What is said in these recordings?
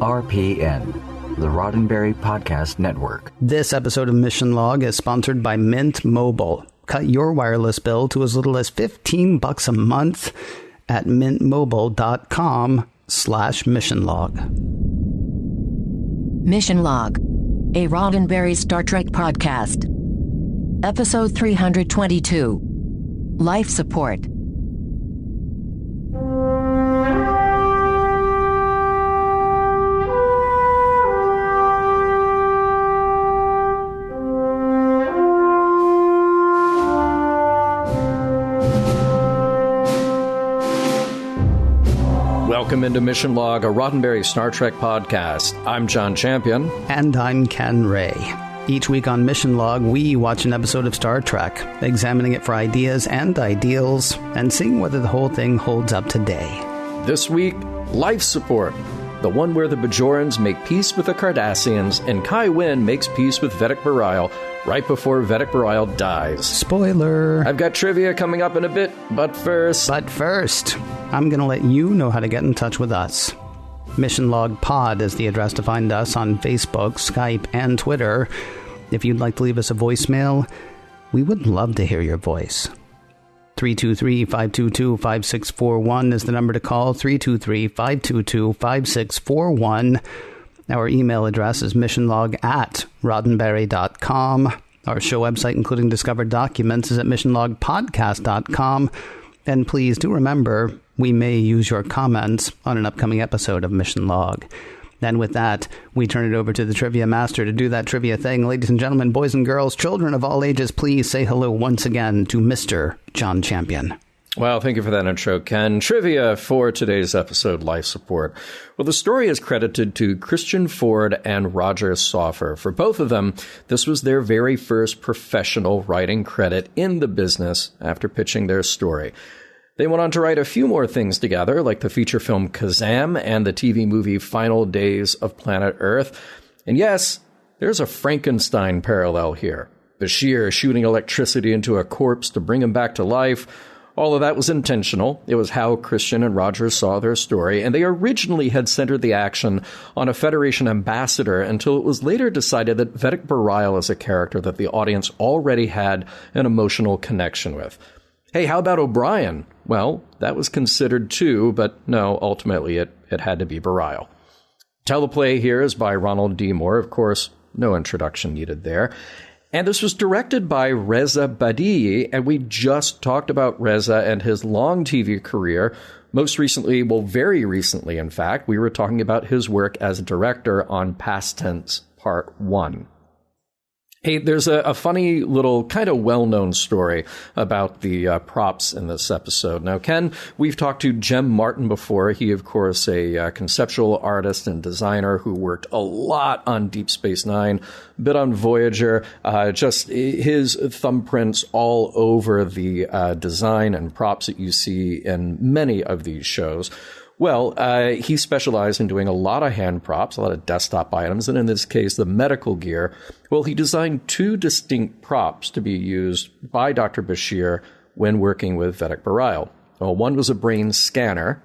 RPN, the Roddenberry Podcast Network. This episode of Mission Log is sponsored by Mint Mobile. Cut your wireless bill to as little as $15 a month at mintmobile.com/missionlog. Mission Log, a Roddenberry Star Trek podcast. Episode 322, Life Support. Welcome into Mission Log, a Roddenberry Star Trek podcast. I'm John Champion. And I'm Ken Ray. Each week on Mission Log, we watch an episode of Star Trek, examining it for ideas and ideals, and seeing whether the whole thing holds up today. This week, Life Support, the one where the Bajorans make peace with the Cardassians, and Kai Wynn makes peace with Vedek Bereil right before Vedek Bereil dies. Spoiler! I've got trivia coming up in a bit, but first, I'm going to let you know how to get in touch with us. Mission Log Pod is the address to find us on Facebook, Skype, and Twitter. If you'd like to leave us a voicemail, we would love to hear your voice. 323-522-5641 is the number to call, 323-522-5641. Our email address is missionlog@roddenberry.com. Our show website, including discovered documents, is at missionlogpodcast.com. And please do remember, we may use your comments on an upcoming episode of Mission Log. And with that, we turn it over to the trivia master to do that trivia thing. Ladies and gentlemen, boys and girls, children of all ages, please say hello once again to Mr. John Champion. Well, thank you for that intro, Ken. Trivia for today's episode, Life Support. Well, the story is credited to Christian Ford and Roger Soffer. For both of them, this was their very first professional writing credit in the business after pitching their story. They went on to write a few more things together, like the feature film Kazam and the TV movie Final Days of Planet Earth. And yes, there's a Frankenstein parallel here. Bashir shooting electricity into a corpse to bring him back to life. All of that was intentional. It was how Christian and Roger saw their story, and they originally had centered the action on a Federation ambassador until it was later decided that Vedek Bereil is a character that the audience already had an emotional connection with. Hey, how about O'Brien? Well, that was considered too, but no, ultimately it had to be Bereil. Teleplay here is by Ronald D. Moore. Of course, no introduction needed there. And this was directed by Reza Badi'i, and we just talked about Reza and his long TV career. Most recently, well, very recently, in fact, we were talking about his work as a director on Past Tense Part 1. Hey, there's a funny little kind of well-known story about the props in this episode. Now, Ken, we've talked to Jem Martin before. He, of course, a conceptual artist and designer who worked a lot on Deep Space Nine, a bit on Voyager, just his thumbprints all over the design and props that you see in many of these shows. Well, he specialized in doing a lot of hand props, a lot of desktop items, and in this case, the medical gear. Well, he designed two distinct props to be used by Dr. Bashir when working with Vedek Bereil. Well, one was a brain scanner,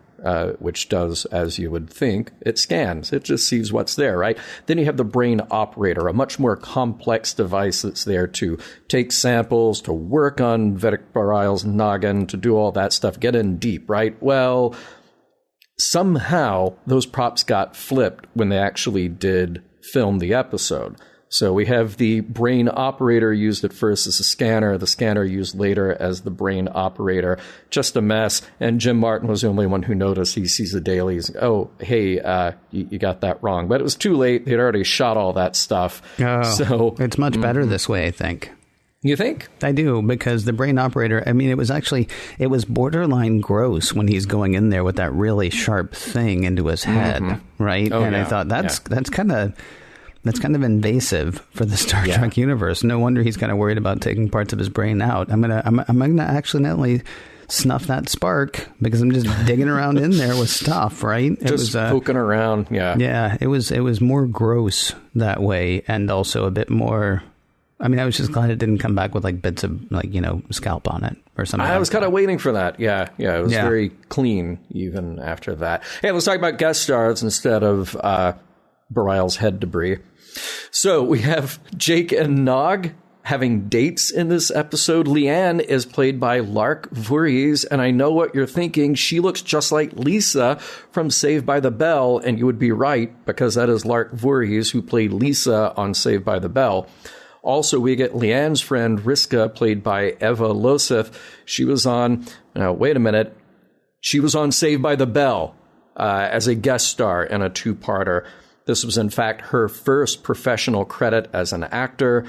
which does, as you would think, it scans. It just sees what's there, right? Then you have the brain operator, a much more complex device that's there to take samples, to work on Vedek Bereil's noggin, to do all that stuff, get in deep, right? Well, somehow those props got flipped when they actually did film the episode. So we have the brain operator used at first as a scanner, the scanner used later as the brain operator. Just a mess. And Jim Martin was the only one who noticed. He sees the dailies. Oh, hey, you got that wrong. But it was too late. They'd already shot all that stuff. Oh, so it's much better this way, I think. You think? I do, because the brain operator, I mean, it was borderline gross when he's going in there with that really sharp thing into his head, right? Oh, and yeah. I thought that's kind of invasive for the Star Trek universe. No wonder he's kind of worried about taking parts of his brain out. I'm gonna accidentally snuff that spark because I'm just digging around in there with stuff, right? Just poking around, Yeah, it was more gross that way, and also a bit more. I mean, I was just glad it didn't come back with like bits of scalp on it or something. I was kind of waiting for that. Yeah. It was very clean even after that. Hey, let's talk about guest stars instead of Bereil's head debris. So we have Jake and Nog having dates in this episode. Leanne is played by Lark Voorhees, and I know what you're thinking. She looks just like Lisa from Saved by the Bell, and you would be right, because that is Lark Voorhees who played Lisa on Saved by the Bell. Also, we get Leanne's friend Riska, played by Eva Loseth. She was on, wait a minute, she was on Saved by the Bell as a guest star in a two-parter. This was, in fact, her first professional credit as an actor.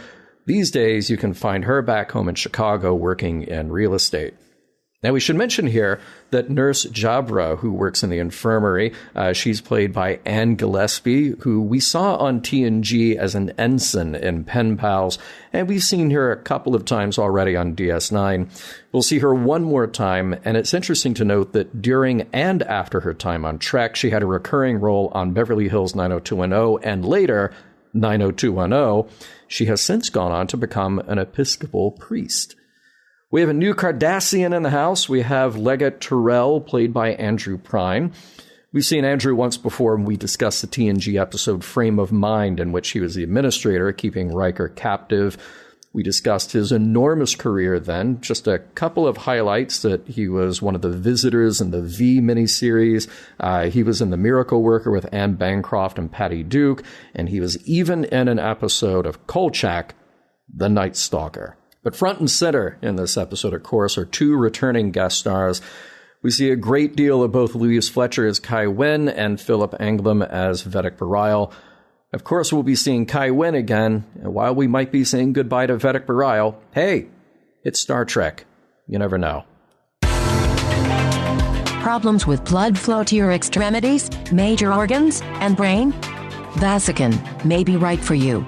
These days, you can find her back home in Chicago working in real estate. Now, we should mention here that Nurse Jabra, who works in the infirmary, she's played by Anne Gillespie, who we saw on TNG as an ensign in Pen Pals, and we've seen her a couple of times already on DS9. We'll see her one more time, and it's interesting to note that during and after her time on Trek, she had a recurring role on Beverly Hills 90210, and later 90210. She has since gone on to become an Episcopal priest. We have a new Cardassian in the house. We have Leggett Terrell, played by Andrew Prine. We've seen Andrew once before when we discussed the TNG episode Frame of Mind, in which he was the administrator keeping Riker captive. We discussed his enormous career then. Just a couple of highlights: that he was one of the visitors in the V miniseries. He was in The Miracle Worker with Anne Bancroft and Patty Duke. And he was even in an episode of Kolchak, The Night Stalker. But front and center in this episode, of course, are two returning guest stars. We see a great deal of both Louise Fletcher as Kai Wynn and Philip Anglim as Vedek Bereil. Of course, we'll be seeing Kai Wynn again, and while we might be saying goodbye to Vedek Bereil, hey, it's Star Trek. You never know. Problems with blood flow to your extremities, major organs, and brain? Vasican may be right for you.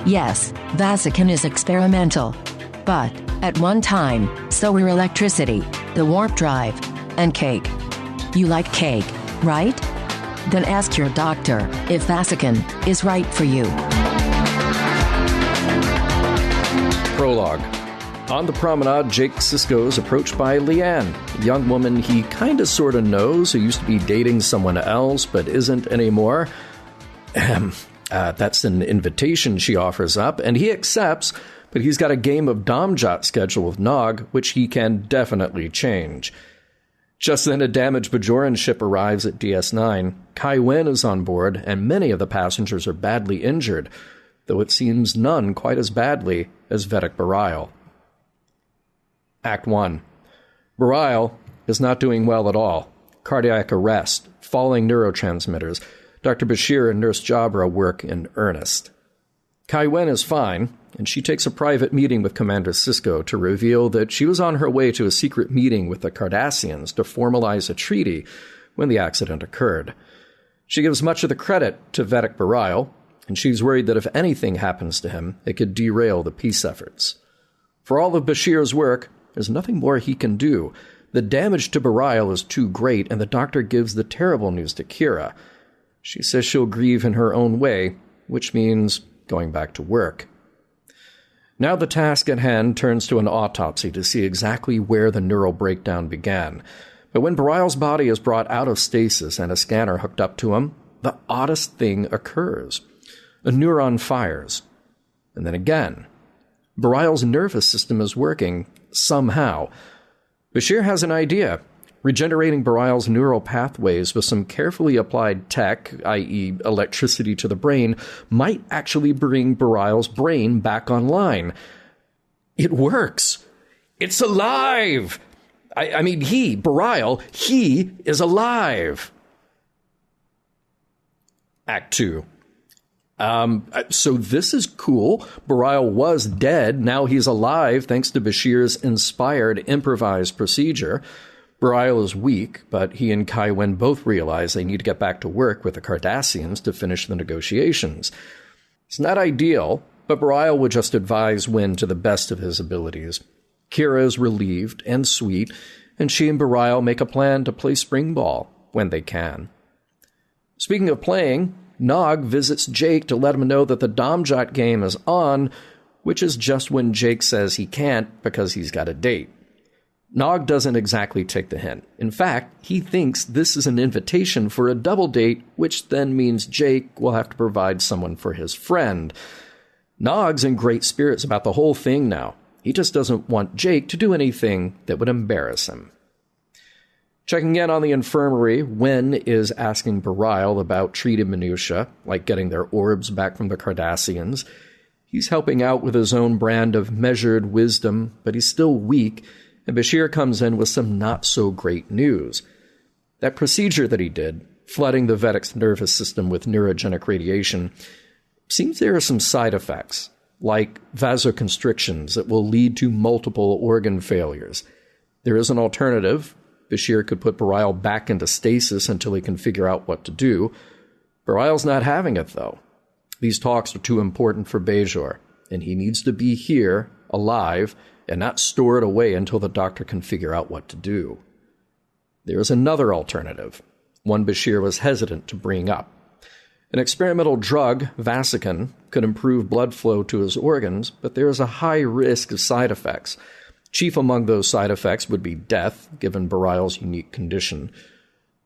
Yes, Vasican is experimental. But, at one time, so were electricity, the warp drive, and cake. You like cake, right? Then ask your doctor if Vasican is right for you. Prologue. On the promenade, Jake Sisko is approached by Leanne, a young woman he kinda sorta knows who used to be dating someone else but isn't anymore. That's an invitation she offers up, and he accepts, but he's got a game of Domjot scheduled with Nog, which he can definitely change. Just then, a damaged Bajoran ship arrives at DS9. Kai Wynn is on board, and many of the passengers are badly injured, though it seems none quite as badly as Vedek Bereil. Act 1. Bereil is not doing well at all. Cardiac arrest, falling neurotransmitters. Dr. Bashir and Nurse Jabra work in earnest. Kai Wynn is fine, and she takes a private meeting with Commander Sisko to reveal that she was on her way to a secret meeting with the Cardassians to formalize a treaty when the accident occurred. She gives much of the credit to Vedek Bereil, and she's worried that if anything happens to him, it could derail the peace efforts. For all of Bashir's work, there's nothing more he can do. The damage to Bereil is too great, and the doctor gives the terrible news to Kira. She says she'll grieve in her own way, which means going back to work. Now the task at hand turns to an autopsy to see exactly where the neural breakdown began. But when Bereil's body is brought out of stasis and a scanner hooked up to him, the oddest thing occurs. A neuron fires. And then again. Bereil's nervous system is working, somehow. Bashir has an idea. Regenerating Bereil's neural pathways with some carefully applied tech, i.e. electricity to the brain, might actually bring Bereil's brain back online. It works. It's alive! I mean, Bereil, he is alive! Act 2. So this is cool. Bereil was dead. Now he's alive thanks to Bashir's inspired improvised procedure. Bereil is weak, but he and Kai Wynn both realize they need to get back to work with the Cardassians to finish the negotiations. It's not ideal, but Bereil would just advise Wynn to the best of his abilities. Kira is relieved and sweet, and she and Bereil make a plan to play spring ball when they can. Speaking of playing, Nog visits Jake to let him know that the Domjot game is on, which is just when Jake says he can't because he's got a date. Nog doesn't exactly take the hint. In fact, he thinks this is an invitation for a double date, which then means Jake will have to provide someone for his friend. Nog's in great spirits about the whole thing now. He just doesn't want Jake to do anything that would embarrass him. Checking in on the infirmary, Wynn is asking Bereil about treaty minutiae, like getting their orbs back from the Cardassians. He's helping out with his own brand of measured wisdom, but he's still weak, and Bashir comes in with some not-so-great news. That procedure that he did, flooding the Vedek's nervous system with neurogenic radiation, seems there are some side effects, like vasoconstrictions that will lead to multiple organ failures. There is an alternative. Bashir could put Bereil back into stasis until he can figure out what to do. Bereil's not having it, though. These talks are too important for Bajor, and he needs to be here, alive, and not stored away until the doctor can figure out what to do. There is another alternative, one Bashir was hesitant to bring up. An experimental drug, Vasican, could improve blood flow to his organs, but there is a high risk of side effects. Chief among those side effects would be death, given Bereil's unique condition.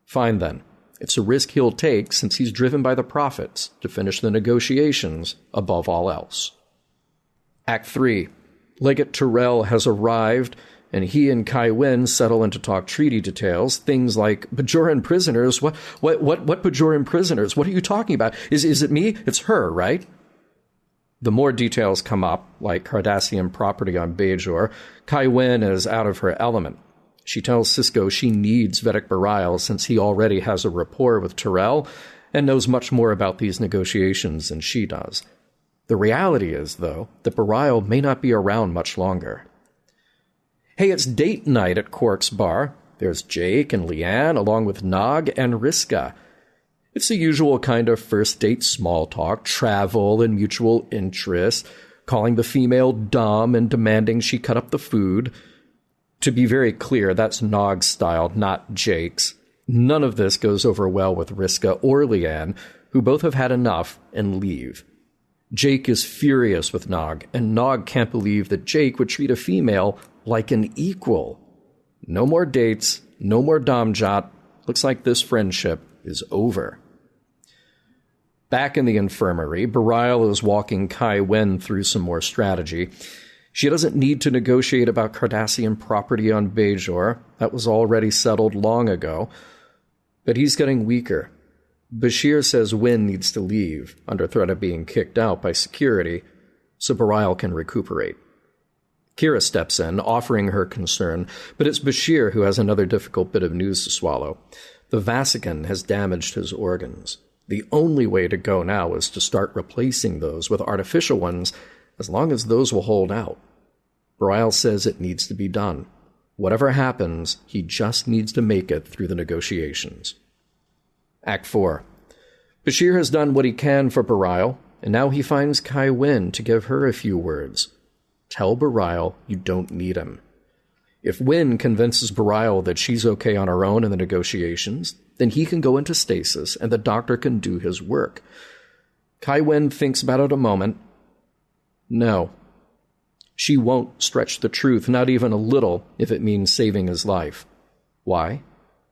Fine then. It's a risk he'll take since he's driven by the prophets to finish the negotiations above all else. Act 3. Legate Tyrell has arrived, and he and Kai Wynn settle in to talk treaty details, things like Bajoran prisoners. What Bajoran prisoners? What are you talking about? Is it me? It's her, right? The more details come up, like Cardassian property on Bajor, Kai Wynn is out of her element. She tells Sisko she needs Vedek Bereil since he already has a rapport with Tyrell and knows much more about these negotiations than she does. The reality is, though, that Bereil may not be around much longer. Hey, it's date night at Quark's bar. There's Jake and Leanne, along with Nog and Riska. It's the usual kind of first date small talk, travel and mutual interest, calling the female dumb and demanding she cut up the food. To be very clear, that's Nog's style, not Jake's. None of this goes over well with Riska or Leanne, who both have had enough and leave. Jake is furious with Nog, and Nog can't believe that Jake would treat a female like an equal. No more dates, no more Domjot. Looks like this friendship is over. Back in the infirmary, Bereil is walking Kai Wynn through some more strategy. She doesn't need to negotiate about Cardassian property on Bajor. That was already settled long ago. But he's getting weaker. Bashir says Wynn needs to leave, under threat of being kicked out by security, so Bereil can recuperate. Kira steps in, offering her concern, but it's Bashir who has another difficult bit of news to swallow. The Vasican has damaged his organs. The only way to go now is to start replacing those with artificial ones, as long as those will hold out. Bereil says it needs to be done. Whatever happens, he just needs to make it through the negotiations. Act 4. Bashir has done what he can for Bereil, and now he finds Kai Wynn to give her a few words. Tell Bereil you don't need him. If Wynn convinces Bereil that she's okay on her own in the negotiations, then he can go into stasis and the doctor can do his work. Kai Wynn thinks about it a moment. No. She won't stretch the truth, not even a little, if it means saving his life. Why?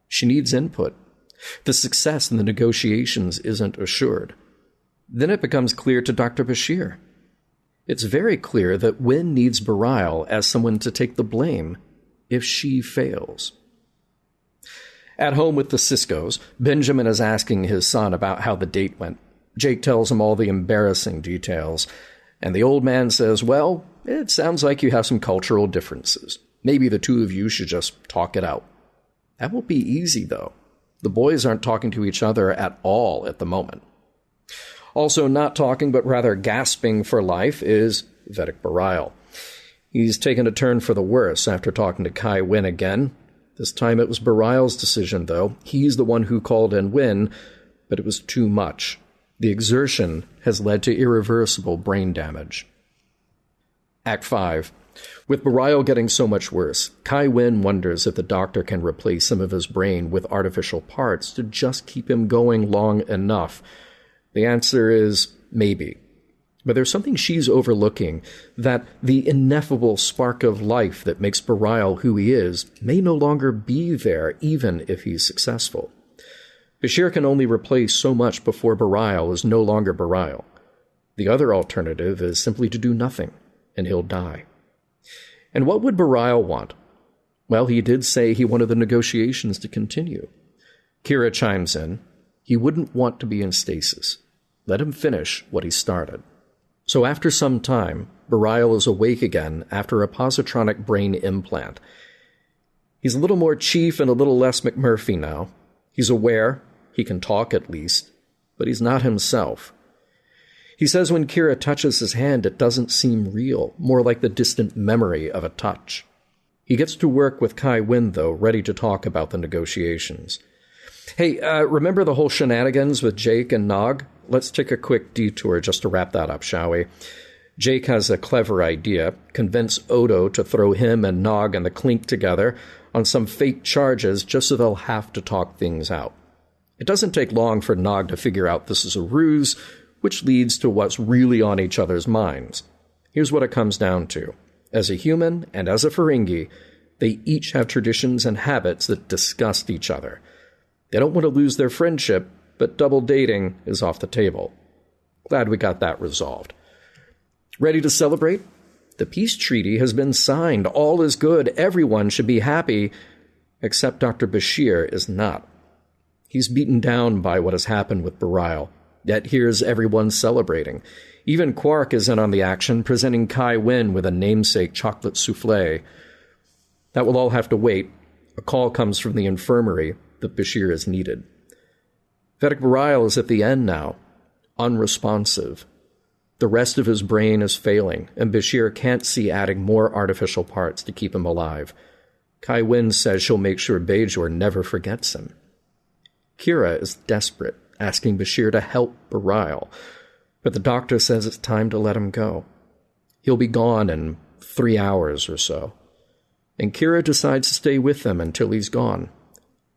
She needs input. The success in the negotiations isn't assured. Then it becomes clear to Dr. Bashir. It's very clear that Wynn needs Bereil as someone to take the blame if she fails. At home with the Siskos, Benjamin is asking his son about how the date went. Jake tells him all the embarrassing details, and the old man says, well, it sounds like you have some cultural differences. Maybe the two of you should just talk it out. That won't be easy, though. The boys aren't talking to each other at all at the moment. Also not talking, but rather gasping for life, is Vedek Bereil. He's taken a turn for the worse after talking to Kai Wynn again. This time it was Bereil's decision, though. He's the one who called in Wynn, but it was too much. The exertion has led to irreversible brain damage. Act 5. With Bereil getting so much worse, Kai Wynn wonders if the doctor can replace some of his brain with artificial parts to just keep him going long enough. The answer is maybe. But there's something she's overlooking, that the ineffable spark of life that makes Bereil who he is may no longer be there, even if he's successful. Bashir can only replace so much before Bereil is no longer Bereil. The other alternative is simply to do nothing, and he'll die. And what would Bereil want? Well, he did say he wanted the negotiations to continue. Kira chimes in. He wouldn't want to be in stasis. Let him finish what he started. So after some time, Bereil is awake again after a positronic brain implant. He's a little more Chief and a little less McMurphy now. He's aware, he can talk at least, but he's not himself. He says when Kira touches his hand, it doesn't seem real, more like the distant memory of a touch. He gets to work with Kai Wynn, though, ready to talk about the negotiations. Hey, remember the whole shenanigans with Jake and Nog? Let's take a quick detour just to wrap that up, shall we? Jake has a clever idea. Convince Odo to throw him and Nog and the Clink together on some fake charges just so they'll have to talk things out. It doesn't take long for Nog to figure out this is a ruse, which leads to what's really on each other's minds. Here's what it comes down to. As a human and as a Ferengi, they each have traditions and habits that disgust each other. They don't want to lose their friendship, but double dating is off the table. Glad we got that resolved. Ready to celebrate? The peace treaty has been signed. All is good. Everyone should be happy, except Dr. Bashir is not. He's beaten down by what has happened with Bereil, yet here's everyone celebrating. Even Quark is in on the action, presenting Kai Wynn with a namesake chocolate souffle. That will all have to wait. A call comes from the infirmary that Bashir is needed. Vedek Bereil is at the end now, unresponsive. The rest of his brain is failing, and Bashir can't see adding more artificial parts to keep him alive. Kai Wynn says she'll make sure Bajor never forgets him. Kira is desperate, asking Bashir to help Bereil, but the doctor says it's time to let him go. He'll be gone in 3 hours or so, and Kira decides to stay with them until he's gone,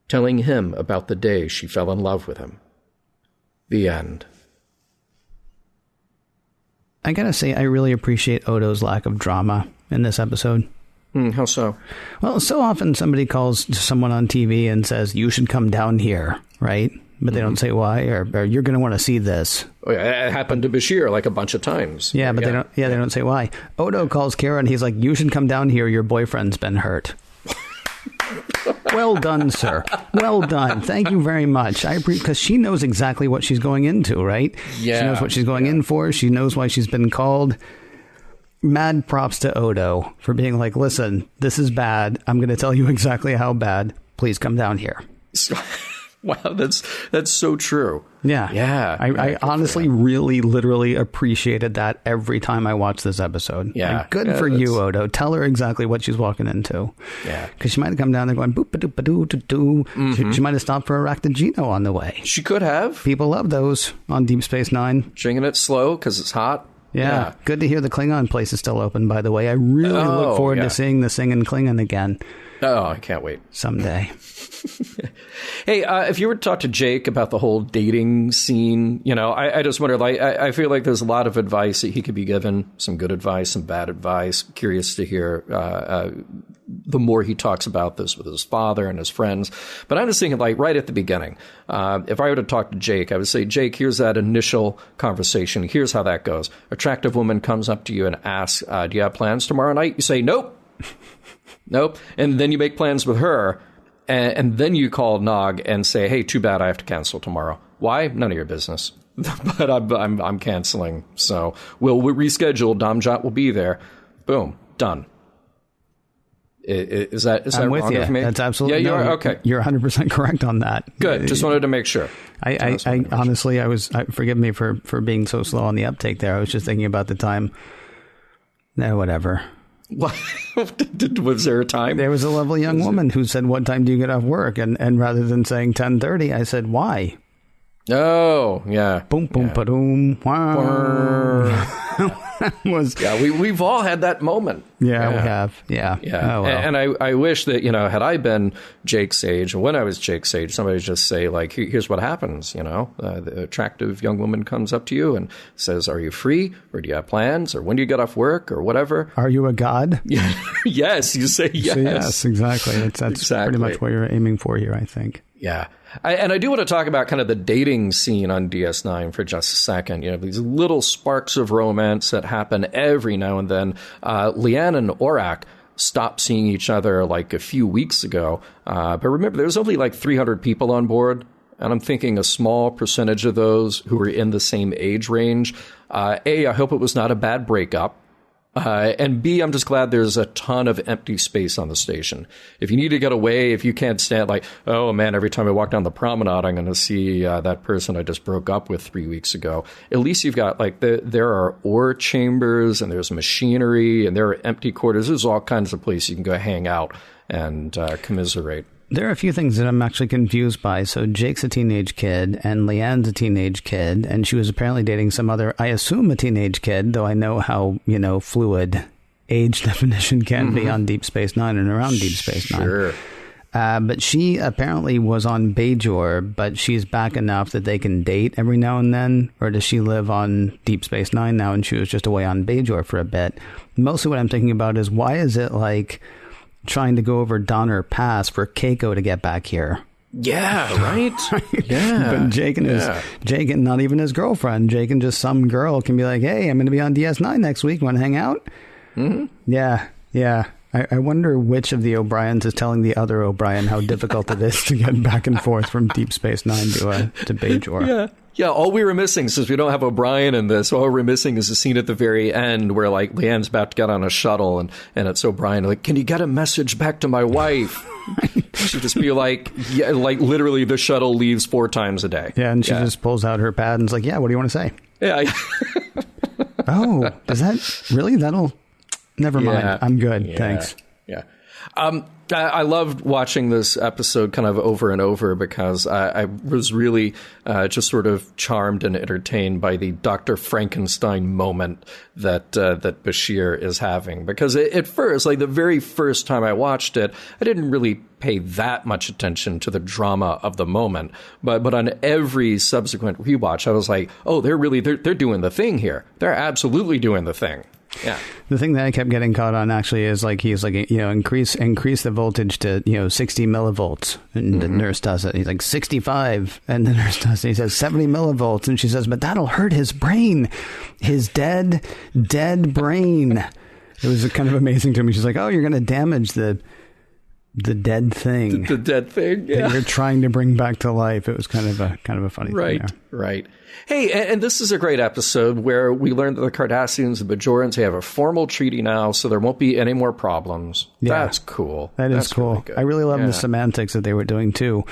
telling him about the day she fell in love with him. The end. I gotta say, I really appreciate Odo's lack of drama in this episode. How so? Well, so often somebody calls someone on TV and says, you should come down here, right? But they don't say why, or you're going to want to see this. Oh, yeah, it happened to Bashir like a bunch of times. Yeah, but they don't say why. Odo calls Kira and he's like, you should come down here, your boyfriend's been hurt. Well done, sir. Well done. Thank you very much. I appreciate, because she knows exactly what she's going into, right? Yeah. She knows what she's going in for. She knows why she's been called. Mad props to Odo for being like, listen, this is bad. I'm going to tell you exactly how bad. Please come down here. Wow, that's so true. Yeah. Yeah. I honestly really literally appreciated that every time I watched this episode. Yeah. And good for you, Odo. Tell her exactly what she's walking into. Yeah. Because she might have come down there going, boop-a-doop-a-doo-doo-doo. She might have stopped for a Ractagino on the way. She could have. People love those on Deep Space Nine. Drinking it slow because it's hot. Yeah. Good to hear the Klingon place is still open, by the way. I really look forward to seeing the singing Klingon again. Oh, I can't wait. Someday. Hey, if you were to talk to Jake about the whole dating scene, I just wonder, like, I feel like there's a lot of advice that he could be given, some good advice, some bad advice. Curious to hear the more he talks about this with his father and his friends. But I'm just thinking, like, right at the beginning, if I were to talk to Jake, I would say, Jake, here's that initial conversation. Here's how that goes. Attractive woman comes up to you and asks, do you have plans tomorrow night? You say, nope. Nope. And then you make plans with her. And then you call Nog and say, hey, too bad I have to cancel tomorrow. Why? None of your business. But I'm canceling. So we'll reschedule. Domjot will be there. Boom. Done. Is that wrong of me? That's absolutely. Yeah, you are? Okay. You're 100% correct on that. Good. Just wanted to make sure. I honestly, forgive me for being so slow on the uptake there. I was just thinking about the time. No, whatever. What? Was there a time? There was a lovely young woman who said, what time do you get off work? And rather than saying 10:30, I said, why? Oh, yeah. Boom, boom, ba-doom. Wow. we've all had that moment. Yeah, we have. Yeah. Oh, well. And I wish that, had I been Jake's age, and when I was Jake's age, somebody would just say, like, here's what happens, the attractive young woman comes up to you and says, are you free, or do you have plans, or when do you get off work, or whatever? Are you a god? Yes, you say yes. Yes, exactly. That's exactly. Pretty much what you're aiming for here, I think. Yeah. And I do want to talk about kind of the dating scene on DS9 for just a second. These little sparks of romance that happen every now and then. Leanne and Orak stopped seeing each other like a few weeks ago. But remember, there was only like 300 people on board. And I'm thinking a small percentage of those who were in the same age range. A, I hope it was not a bad breakup. And B, I'm just glad there's a ton of empty space on the station. If you need to get away, if you can't stand like, oh man, every time I walk down the promenade, I'm going to see that person I just broke up with 3 weeks ago. At least you've got like there are ore chambers and there's machinery and there are empty quarters. There's all kinds of places you can go hang out and commiserate. There are a few things that I'm actually confused by. So Jake's a teenage kid and Leanne's a teenage kid, and she was apparently dating some other, I assume, a teenage kid, though I know how, fluid age definition can be on Deep Space Nine and around Deep Space Nine. Sure. But she apparently was on Bajor, but she's back enough that they can date every now and then? Or does she live on Deep Space Nine now and she was just away on Bajor for a bit? Mostly what I'm thinking about is why is it like trying to go over Donner Pass for Keiko to get back here? Yeah, right? Yeah. But Jake and not even his girlfriend, Jake and just some girl can be like, hey, I'm going to be on DS9 next week. Want to hang out? Mm-hmm. Yeah. I wonder which of the O'Briens is telling the other O'Brien how difficult it is to get back and forth from Deep Space Nine to Bajor. Yeah, all we were missing, since we don't have O'Brien in this, all we're missing is a scene at the very end where, like, Leanne's about to get on a shuttle, and it's O'Brien, like, can you get a message back to my wife? She'd just be like, yeah, like, literally the shuttle leaves 4 times a day. Yeah, and she just pulls out her pad and is like, yeah, what do you want to say? Yeah. Oh, does that, really? Never mind. I'm good. Thanks. Yeah. I loved watching this episode kind of over and over because I was really just sort of charmed and entertained by the Dr. Frankenstein moment that Bashir is having. Because at first, like the very first time I watched it, I didn't really pay that much attention to the drama of the moment. But on every subsequent rewatch, I was like, oh, they're doing the thing here. They're absolutely doing the thing. Yeah. The thing that I kept getting caught on actually is like he's like, increase the voltage to 60 millivolts, and the nurse does it. He's like 65, and the nurse does it. He says 70 millivolts, and she says, but that'll hurt his brain, his dead brain. It was kind of amazing to me. She's like, oh, you're going to damage the dead thing. The dead thing, yeah. That you're trying to bring back to life. It was kind of a funny thing there. Right. Hey, and this is a great episode where we learned that the Cardassians and Bajorans have a formal treaty now, so there won't be any more problems. Yeah. That's cool. That's cool. Really good. I really love the semantics that they were doing, too.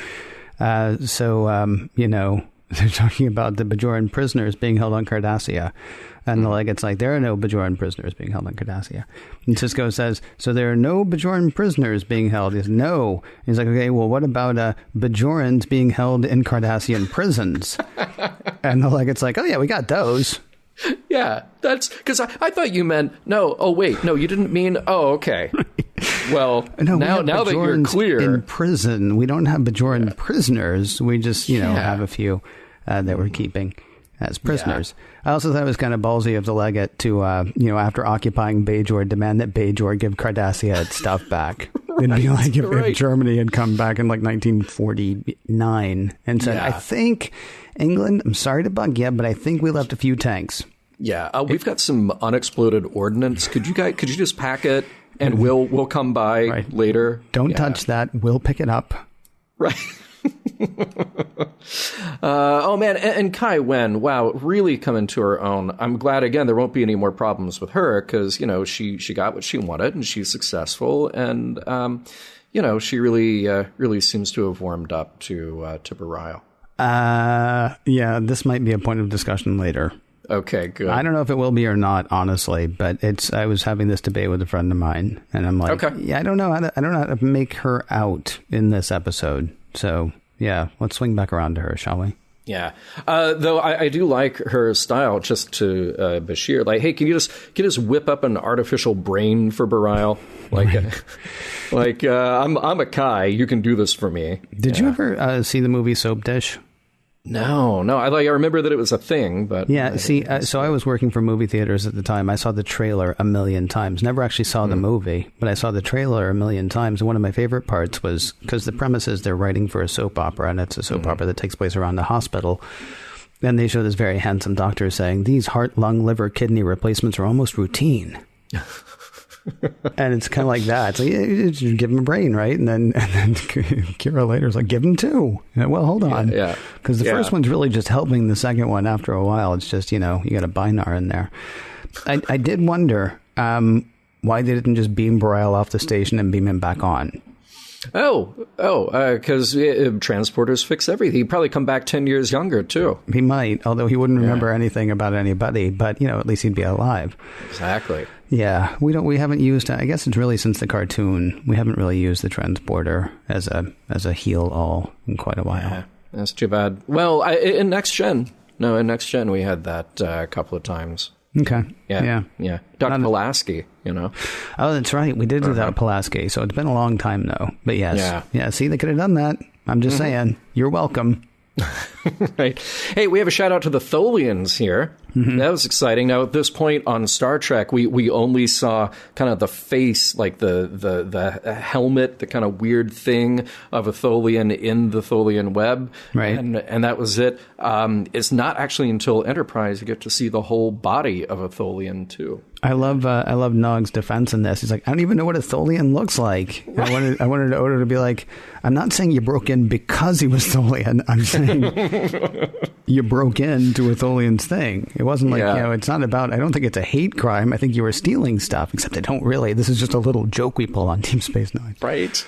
They're talking about the Bajoran prisoners being held on Cardassia. And the Legate's like, there are no Bajoran prisoners being held on Cardassia. And Sisko says, so there are no Bajoran prisoners being held? He says, no. He's like, okay, well, what about Bajorans being held in Cardassian prisons? And the Legate's like, oh, yeah, we got those. Yeah, that's because I thought you meant, no, oh, wait, no, you didn't mean, oh, okay. Well, no, now that you're clear. In prison, we don't have Bajoran prisoners. We just, have a few that we're keeping as prisoners. Yeah. I also thought it was kind of ballsy of the Legate to, after occupying Bajor, demand that Bajor give Cardassia its stuff back. It'd be like if Germany had come back in like 1949 and said, I think England, I'm sorry to bug you, but I think we left a few tanks. Yeah, we've got some unexploded ordnance. Could you just pack it and we'll come by later? Don't touch that. We'll pick it up. Right. Oh man, and Kai Wen, wow, really coming to her own. I'm glad again there won't be any more problems with her because she got what she wanted and she's successful, and she really seems to have warmed up to Bereil. Yeah, this might be a point of discussion later. Okay, good. I don't know if it will be or not, honestly, but I was having this debate with a friend of mine, and I'm like, I don't know how to make her out in this episode. So, yeah, let's swing back around to her, shall we? Yeah. Though I do like her style, just to Bashir. Like, hey, can you just whip up an artificial brain for Bereil? Like, I'm a Kai. You can do this for me. Did you ever see the movie Soap Dish? No. I remember that it was a thing, but yeah. So I was working for movie theaters at the time. I saw the trailer a million times. Never actually saw the movie, but I saw the trailer a million times. And one of my favorite parts was because the premise is they're writing for a soap opera, and it's a soap opera that takes place around a hospital. And they show this very handsome doctor saying, "These heart, lung, liver, kidney replacements are almost routine." And it's kind of like that. It's like, you give him a brain, right? And then Kira later is like, give him two. Well, hold on. Yeah. Because the first one's really just helping the second one after a while. It's just, you got a binar in there. I did wonder why they didn't just beam Bereil off the station and beam him back on. Because transporters fix everything. He'd probably come back 10 years younger, too. He might, although he wouldn't remember anything about anybody. But, at least he'd be alive. Exactly. Yeah, we haven't used, I guess it's really since the cartoon, we haven't really used the transporter as a heal-all in quite a while. Yeah, that's too bad. Well, in Next Gen we had that a couple of times. Okay. Yeah. Dr. Pulaski, Oh, that's right. We did do that with Pulaski, so it's been a long time, though. But yes. Yeah, see, they could have done that. I'm just saying, you're welcome. Right. Hey, we have a shout out to the Tholians here. That was exciting. Now, at this point on Star Trek, we only saw kind of the face, like the helmet, the kind of weird thing of a Tholian in the Tholian web. Right. And that was it. It's not actually until Enterprise you get to see the whole body of a Tholian, too. I love Nog's defense in this. He's like, I don't even know what a Tholian looks like. I wanted Odo to be like, I'm not saying you broke in because he was Tholian. I'm saying you broke into a Tholian's thing. It wasn't like, it's not about, I don't think it's a hate crime. I think you were stealing stuff, except I don't really. This is just a little joke we pull on Deep Space Nine. Right.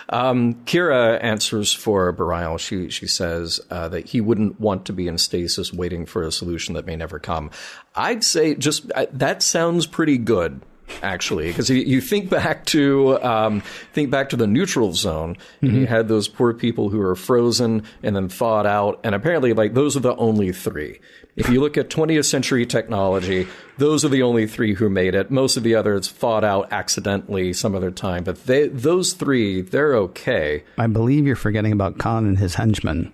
Kira answers for Bereil. She says that he wouldn't want to be in stasis waiting for a solution that may never come. I'd say that sounds pretty good, actually, because you think back to the neutral zone, and you had those poor people who were frozen and then thawed out, and apparently, like, those are the only three. If you look at 20th century technology, those are the only three who made it. Most of the others thawed out accidentally some other time, but those three, they're okay. I believe you're forgetting about Khan and his henchmen.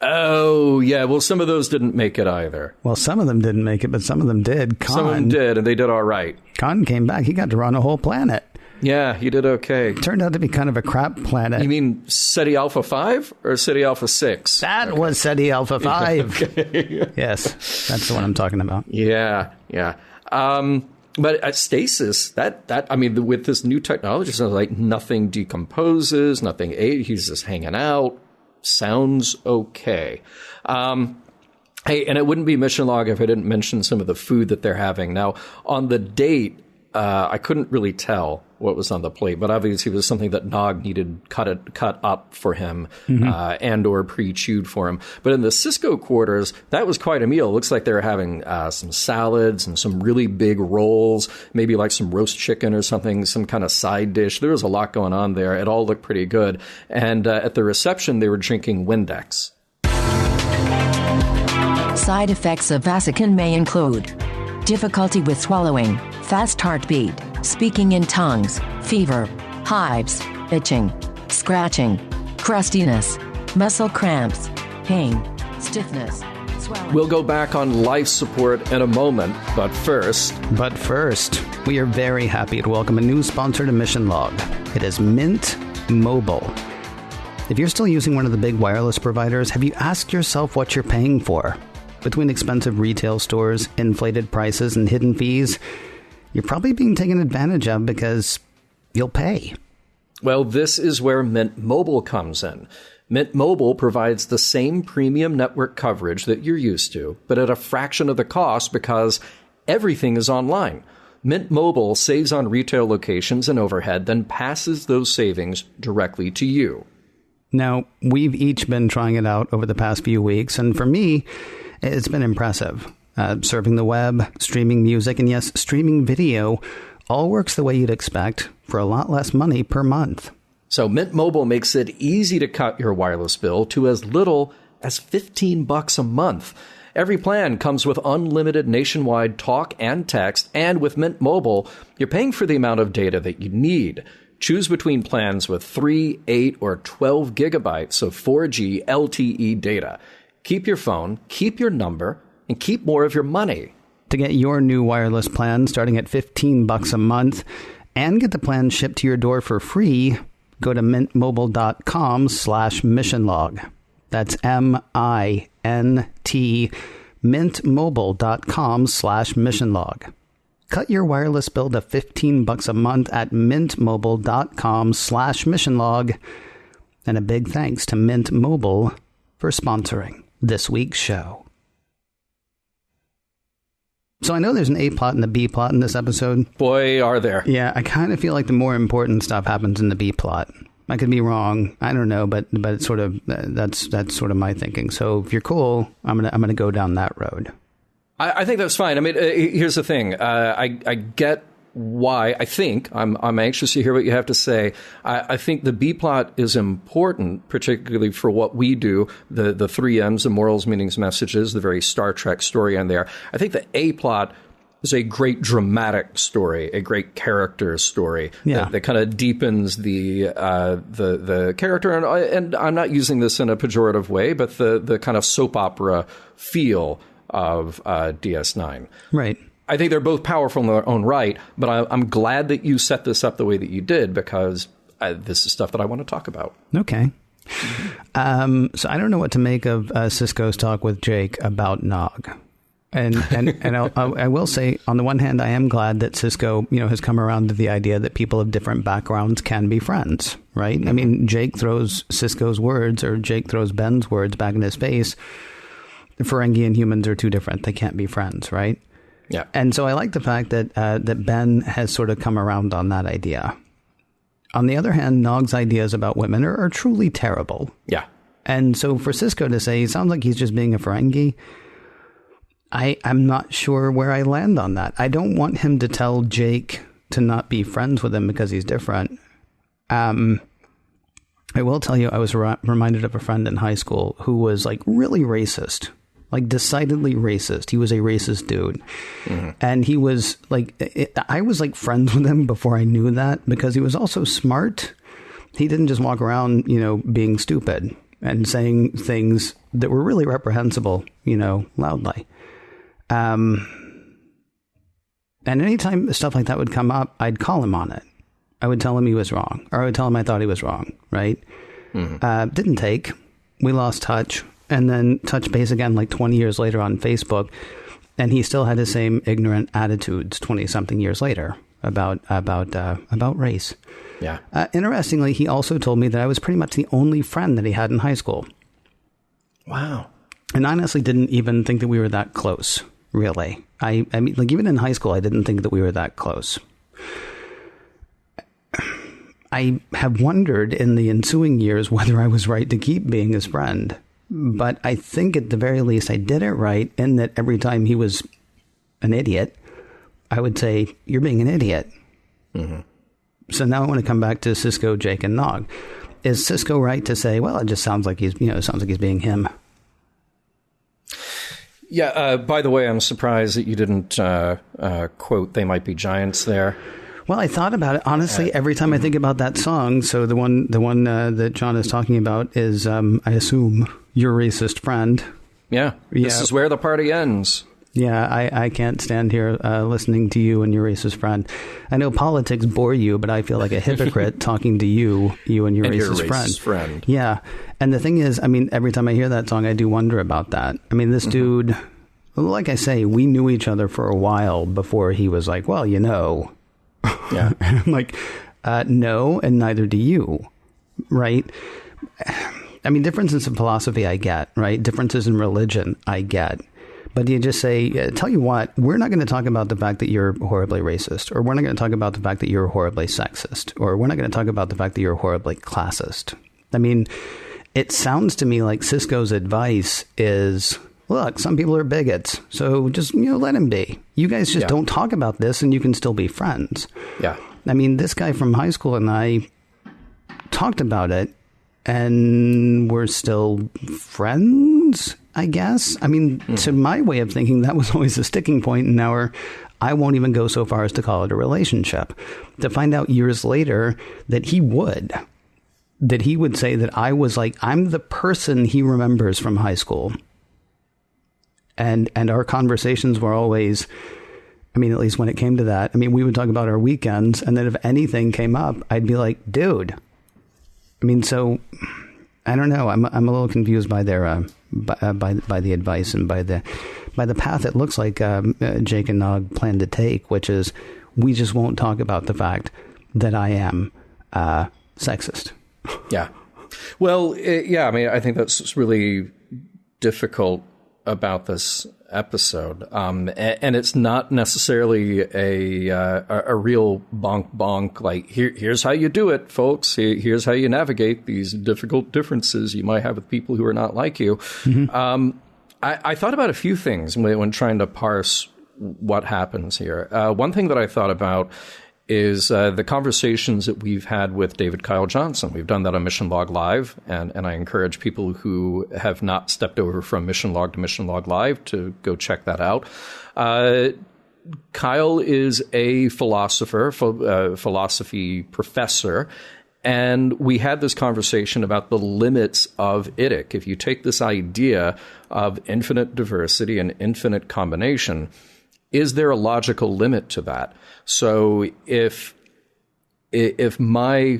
Oh, yeah. Well, some of those didn't make it either. Well, some of them didn't make it, but some of them did. Some of them did, and they did all right. Khan came back. He got to run a whole planet. Yeah, he did okay. It turned out to be kind of a crap planet. You mean SETI Alpha 5 or SETI Alpha 6? That was SETI Alpha 5. Okay. Yes, that's the one I'm talking about. Yeah. But at stasis, with this new technology, it's like nothing decomposes, nothing. He's just hanging out. Sounds okay. Hey, and it wouldn't be mission log if I didn't mention some of the food that they're having. Now, on the date, I couldn't really tell what was on the plate, but obviously it was something that Nog needed cut up for him, and or pre-chewed for him. But in the Cisco quarters, that was quite a meal. It looks like they were having some salads and some really big rolls, maybe like some roast chicken or something, some kind of side dish. There was a lot going on there. It all looked pretty good. And at the reception, they were drinking Windex. Side effects of Vasican may include difficulty with swallowing, fast heartbeat, speaking in tongues, fever, hives, itching, scratching, crustiness, muscle cramps, pain, stiffness, swelling. We'll go back on life support in a moment, but first, we are very happy to welcome a new sponsor to Mission Log. It is Mint Mobile. If you're still using one of the big wireless providers, have you asked yourself what you're paying for? Between expensive retail stores, inflated prices, and hidden fees, you're probably being taken advantage of because you'll pay. Well, this is where Mint Mobile comes in. Mint Mobile provides the same premium network coverage that you're used to, but at a fraction of the cost because everything is online. Mint Mobile saves on retail locations and overhead, then passes those savings directly to you. Now, we've each been trying it out over the past few weeks, and for me, it's been impressive. Surfing the web, streaming music, and yes, streaming video all works the way you'd expect for a lot less money per month. So Mint Mobile makes it easy to cut your wireless bill to as little as $15 a month. Every plan comes with unlimited nationwide talk and text, and with Mint Mobile, you're paying for the amount of data that you need. Choose between plans with 3, 8, or 12 gigabytes of 4G LTE data. Keep your phone, keep your number, and keep more of your money. To get your new wireless plan starting at $15 a month and get the plan shipped to your door for free, go to mintmobile.com/missionlog. That's MINT, mintmobile.com/missionlog. Cut your wireless bill to $15 a month at mintmobile.com/missionlog. And a big thanks to Mint Mobile for sponsoring this week's show. So I know there's an A plot and a B plot in this episode. Boy, are there. Yeah, I kind of feel like the more important stuff happens in the B plot. I could be wrong. I don't know, but it's sort of that's sort of my thinking. So if you're cool, I'm gonna go down that road. I think that's fine. I mean, here's the thing. I get why. I think I'm anxious to hear what you have to say. I think the B plot is important, particularly for what we do. The 3 M's, the morals, meanings, messages, the very Star Trek story in there. I think the A plot is a great dramatic story, a great character story that kind of deepens the character. And I'm not using this in a pejorative way, but the kind of soap opera feel of DS9. Right. I think they're both powerful in their own right, but I'm glad that you set this up the way that you did, because this is stuff that I want to talk about. Okay. So I don't know what to make of Sisko's talk with Jake about Nog. And I will say, on the one hand, I am glad that Sisko, has come around to the idea that people of different backgrounds can be friends, right? I mean, Jake throws Sisko's words, or Jake throws Ben's words back in his face. Ferengi and humans are too different. They can't be friends, right? Yeah. And so I like the fact that that Ben has sort of come around on that idea. On the other hand, Nog's ideas about women are truly terrible. Yeah. And so for Sisko to say, he sounds like he's just being a Ferengi, I'm not sure where I land on that. I don't want him to tell Jake to not be friends with him because he's different. I will tell you, I was reminded of a friend in high school who was like really racist, like decidedly racist. He was a racist dude. Mm-hmm. And he was like, I was like friends with him before I knew that, because he was also smart. He didn't just walk around, being stupid and saying things that were really reprehensible, loudly. And anytime stuff like that would come up, I'd call him on it. I would tell him he was wrong, or I would tell him I thought he was wrong. Right. Mm-hmm. Didn't take. We lost touch, and then touched base again like 20 years later on Facebook. And he still had the same ignorant attitudes 20 something years later about race. Yeah. Interestingly, he also told me that I was pretty much the only friend that he had in high school. Wow. And I honestly didn't even think that we were that close, really. I mean, like, even in high school, I didn't think that we were that close. I have wondered in the ensuing years whether I was right to keep being his friend. But I think at the very least I did it right, in that every time he was an idiot, I would say, "You're being an idiot." Mm-hmm. So now I want to come back to Sisko, Jake, and Nog. Is Sisko right to say, well, it just sounds like he's being him? Yeah. By the way, I'm surprised that you didn't quote "They Might Be Giants" there. Well, I thought about it honestly every time I think about that song. So the one that John is talking about is, I assume, "Your Racist Friend." Yeah. This is where the party ends. Yeah, I can't stand here listening to you and your racist friend. I know politics bore you, but I feel like a hypocrite talking to you and your racist friend. Yeah. And the thing is, I mean, every time I hear that song, I do wonder about that. I mean, this dude, like I say, we knew each other for a while before he was like, well, Yeah. I'm like, no, and neither do you. Right. I mean, differences in philosophy, I get, right? Differences in religion, I get. But you just say, tell you what, we're not going to talk about the fact that you're horribly racist, or we're not going to talk about the fact that you're horribly sexist, or we're not going to talk about the fact that you're horribly classist. I mean, it sounds to me like Sisko's advice is, look, some people are bigots, so just, let him be. You guys just don't talk about this and you can still be friends. Yeah. I mean, this guy from high school and I talked about it and we're still friends. emotions, I guess. I mean, to my way of thinking, that was always a sticking point in our, I won't even go so far as to call it a relationship. To find out years later that he would say that I was like, I'm the person he remembers from high school. And our conversations were always, I mean, at least when it came to that, I mean, we would talk about our weekends, and then if anything came up, I'd be like, dude. I mean, so I don't know. I'm a little confused by their by the advice and by the path it looks like Jake and Nog plan to take, which is we just won't talk about the fact that I am sexist. Yeah. Well, yeah. I mean, I think that's really difficult about this episode, and it's not necessarily a real bonk like here's how you do it, folks. Here's how you navigate these difficult differences you might have with people who are not like you. Mm-hmm. I thought about a few things when trying to parse what happens here. One thing that I thought about is the conversations that we've had with David Kyle Johnson. We've done that on Mission Log Live, and I encourage people who have not stepped over from Mission Log to Mission Log Live to go check that out. Kyle is a philosophy professor, and we had this conversation about the limits of IDIC. If you take this idea of infinite diversity and infinite combination, is there a logical limit to that? So if my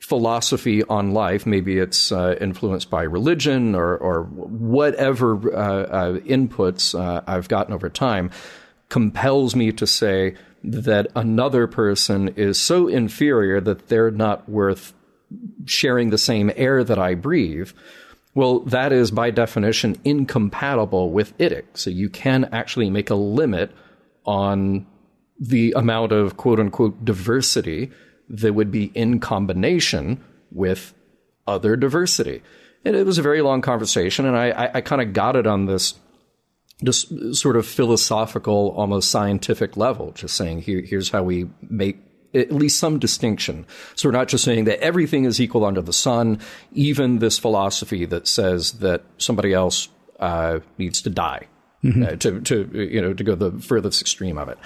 philosophy on life, maybe it's influenced by religion or whatever inputs I've gotten over time, compels me to say that another person is so inferior that they're not worth sharing the same air that I breathe, well, that is by definition incompatible with IDIC. So you can actually make a limit on the amount of quote-unquote diversity that would be in combination with other diversity. And it was a very long conversation, and I kind of got it on this just sort of philosophical, almost scientific level, just saying here's how we make at least some distinction. So we're not just saying that everything is equal under the sun, even this philosophy that says that somebody else needs to die. Mm-hmm. To go the furthest extreme of it.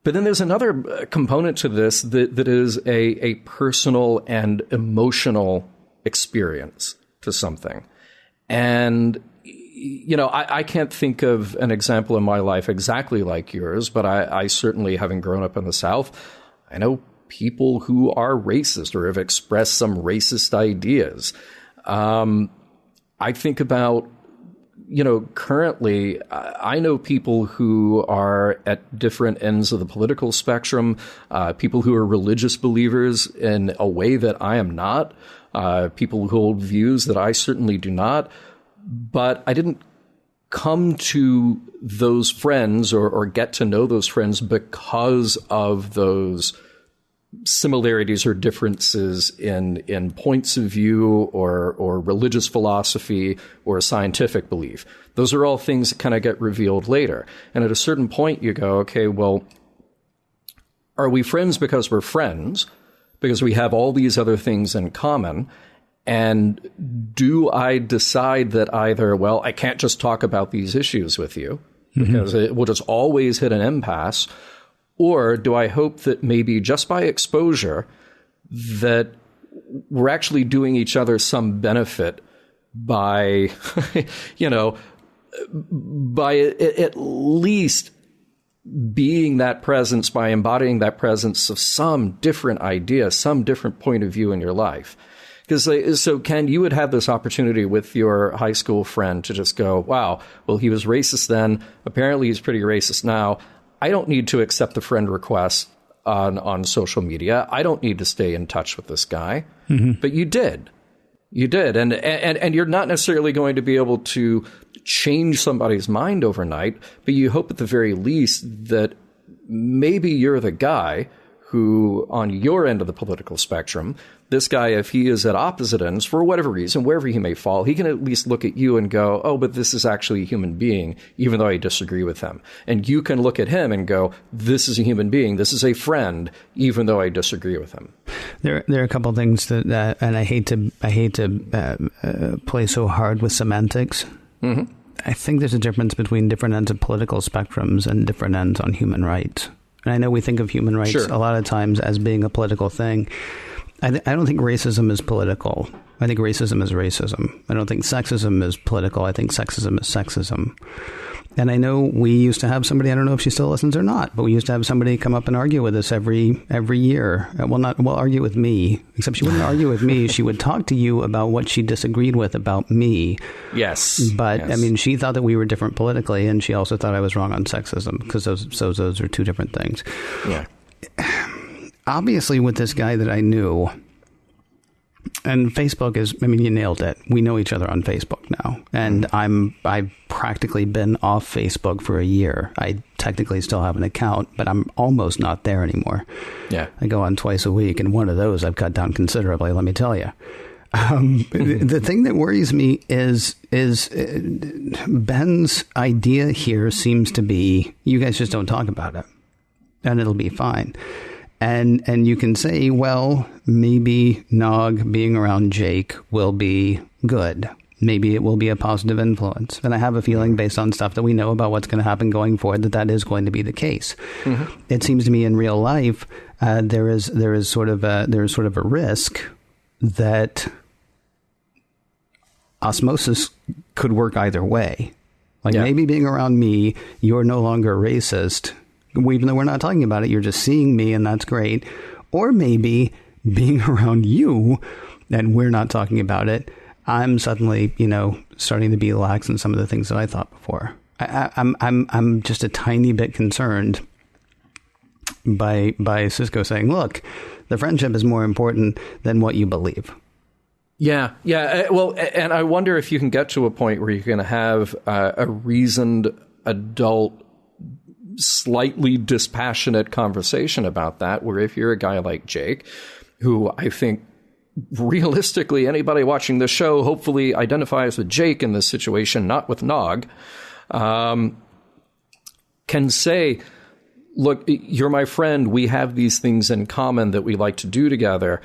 But then there's another component to this that is a personal and emotional experience to something. And, I can't think of an example in my life exactly like yours, but I certainly, having grown up in the South, I know people who are racist or have expressed some racist ideas. I think about, currently, I know people who are at different ends of the political spectrum, people who are religious believers in a way that I am not, people who hold views that I certainly do not. But I didn't come to those friends or get to know those friends because of those similarities or differences in points of view or religious philosophy or scientific belief. Those are all things that kind of get revealed later. And at a certain point you go, okay, well, are we friends because we're friends? Because we have all these other things in common? And do I decide that either, well, I can't just talk about these issues with you because it will just always hit an impasse, or do I hope that maybe just by exposure that we're actually doing each other some benefit by, by at least being that presence, by embodying that presence of some different idea, some different point of view in your life? Because so, Ken, you would have this opportunity with your high school friend to just go, wow, well, he was racist then. Apparently he's pretty racist now. I don't need to accept the friend request on social media. I don't need to stay in touch with this guy. Mm-hmm. But you did. You did. And you're not necessarily going to be able to change somebody's mind overnight, but you hope at the very least that maybe you're the guy who, on your end of the political spectrum, this guy, if he is at opposite ends, for whatever reason, wherever he may fall, he can at least look at you and go, oh, but this is actually a human being, even though I disagree with him. And you can look at him and go, this is a human being, this is a friend, even though I disagree with him. There are a couple of things that, and I hate to play so hard with semantics. Mm-hmm. I think there's a difference between different ends of political spectrums and different ends on human rights. And I know we think of human rights a lot of times as being a political thing. I don't think racism is political. I think racism is racism. I don't think sexism is political. I think sexism is sexism. And I know we used to have somebody, I don't know if she still listens or not, but we used to have somebody come up and argue with us every year. Well, argue with me, except she wouldn't argue with me. She would talk to you about what she disagreed with about me. Yes. But, yes. I mean, she thought that we were different politically, and she also thought I was wrong on sexism, because those are two different things. Yeah. Obviously, with this guy that I knew, and Facebook is, I mean, you nailed it. We know each other on Facebook now. And I've practically been off Facebook for a year. I technically still have an account, but I'm almost not there anymore. Yeah. I go on twice a week, and one of those I've cut down considerably, let me tell you. The thing that worries me is Ben's idea here seems to be, you guys just don't talk about it, and it'll be fine. And you can say, well, maybe Nog being around Jake will be good. Maybe it will be a positive influence. And I have a feeling, based on stuff that we know about what's going to happen going forward, that is going to be the case. Mm-hmm. It seems to me in real life, there is sort of a risk that osmosis could work either way. Like maybe being around me, you're no longer racist. Even though we're not talking about it, you're just seeing me, and that's great. Or maybe being around you, and we're not talking about it, I'm suddenly, starting to be lax in some of the things that I thought before. I'm just a tiny bit concerned by Cisco saying, look, the friendship is more important than what you believe. Yeah. Well, and I wonder if you can get to a point where you can have a reasoned adult, slightly dispassionate conversation about that, where if you're a guy like Jake, who I think realistically anybody watching this show hopefully identifies with Jake in this situation, not with Nog, can say, look, you're my friend, we have these things in common that we like to do together.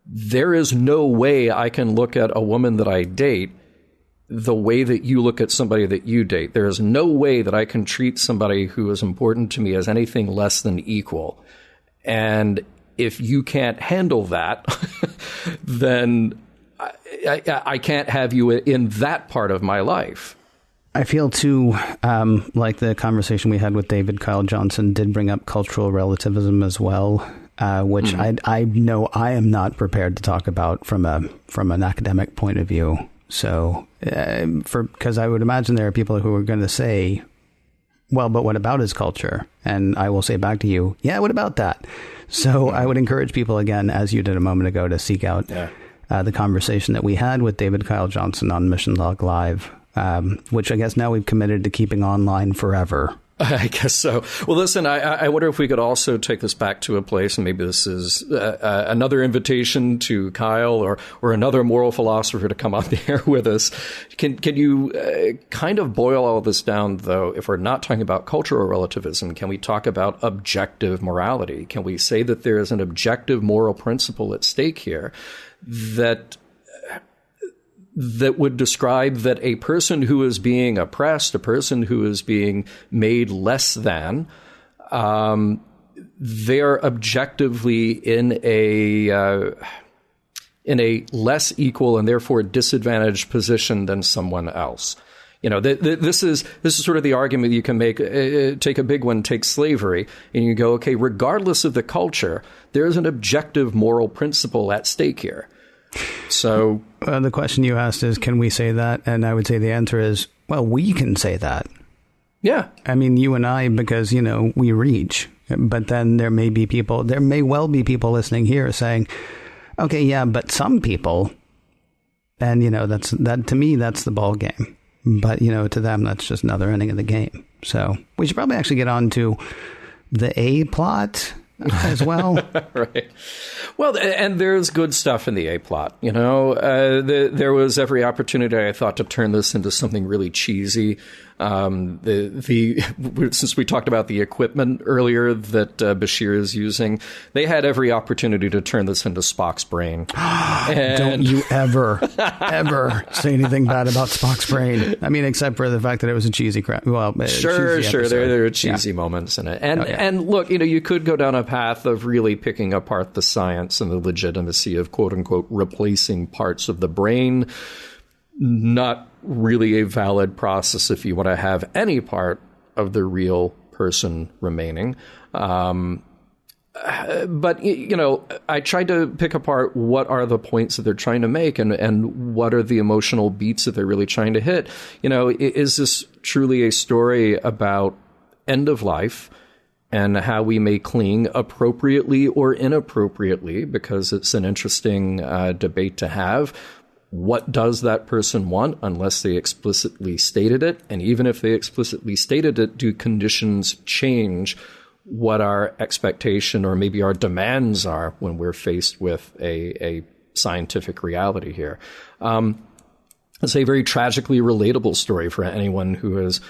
There is no way I can look at a woman that I date the way that you look at somebody that you date. There is no way that I can treat somebody who is important to me as anything less than equal. And if you can't handle that, then I can't have you in that part of my life. I feel, too, like the conversation we had with David Kyle Johnson did bring up cultural relativism as well, which I know I am not prepared to talk about from an academic point of view. So, because I would imagine there are people who are going to say, well, but what about his culture? And I will say back to you, yeah, what about that? So I would encourage people, again, as you did a moment ago, to seek out the conversation that we had with David Kyle Johnson on Mission Log Live, which I guess now we've committed to keeping online forever. I guess so. Well, listen, I wonder if we could also take this back to a place, and maybe this is another invitation to Kyle or another moral philosopher to come on the air with us. Can you kind of boil all this down, though? If we're not talking about cultural relativism, can we talk about objective morality? Can we say that there is an objective moral principle at stake here that would describe that a person who is being oppressed, a person who is being made less than, they're objectively in a less equal and therefore disadvantaged position than someone else. This is sort of the argument you can make. Take a big one, take slavery, and you go, okay, regardless of the culture, there is an objective moral principle at stake here. So the question you asked is, can we say that? And I would say the answer is, well, we can say that. Yeah. I mean, you and I, because, we reach. But then there may well be people listening here saying, okay, yeah, but some people, and, that to me, that's the ball game. But, to them, that's just another inning of the game. So we should probably actually get on to the A plot. as well. Right. Well, and there's good stuff in the A-plot. You know, there was every opportunity, I thought, to turn this into something really cheesy. Since we talked about the equipment earlier that Bashir is using, they had every opportunity to turn this into Spock's brain. Don't you ever say anything bad about Spock's brain. I mean, except for the fact that it was a cheesy crap. Well, sure. There are cheesy moments in it. And look, you know, you could go down a path of really picking apart the science and the legitimacy of quote unquote replacing parts of the brain. Not really a valid process if you want to have any part of the real person remaining. But, you know, I tried to pick apart what are the points that they're trying to make and what are the emotional beats that they're really trying to hit. You know, is this truly a story about end of life and how we may cling appropriately or inappropriately, because it's an interesting debate to have? What does that person want unless they explicitly stated it? And even if they explicitly stated it, do conditions change what our expectation or maybe our demands are when we're faced with a scientific reality here? It's a very tragically relatable story for anyone who has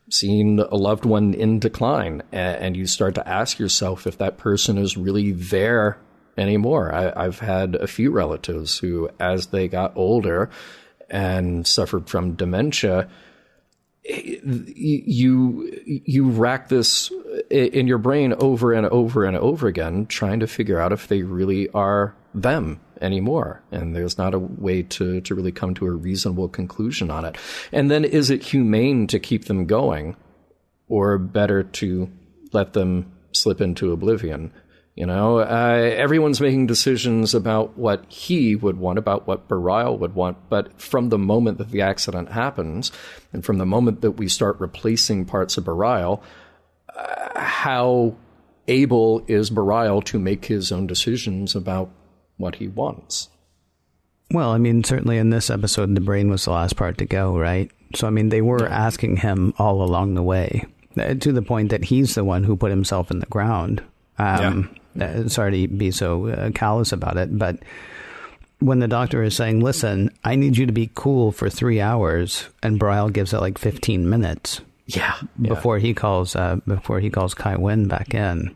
seen a loved one in decline. And you start to ask yourself if that person is really there anymore. I've had a few relatives who, as they got older and suffered from dementia, you rack this in your brain over and over and over again, trying to figure out if they really are them anymore. And there's not a way to really come to a reasonable conclusion on it. And then is it humane to keep them going, or better to let them slip into oblivion? You know, everyone's making decisions about what he would want, about what Bereil would want. But from the moment that the accident happens, and from the moment that we start replacing parts of Bereil, how able is Bereil to make his own decisions about what he wants? Well, I mean, certainly in this episode, the brain was the last part to go, right? So, I mean, they were asking him all along the way, to the point that he's the one who put himself in the ground. Sorry to be so callous about it, but when the doctor is saying, listen, I need you to be cool for 3 hours, and Bereil gives it like 15 minutes before he calls Kai Wynn back in.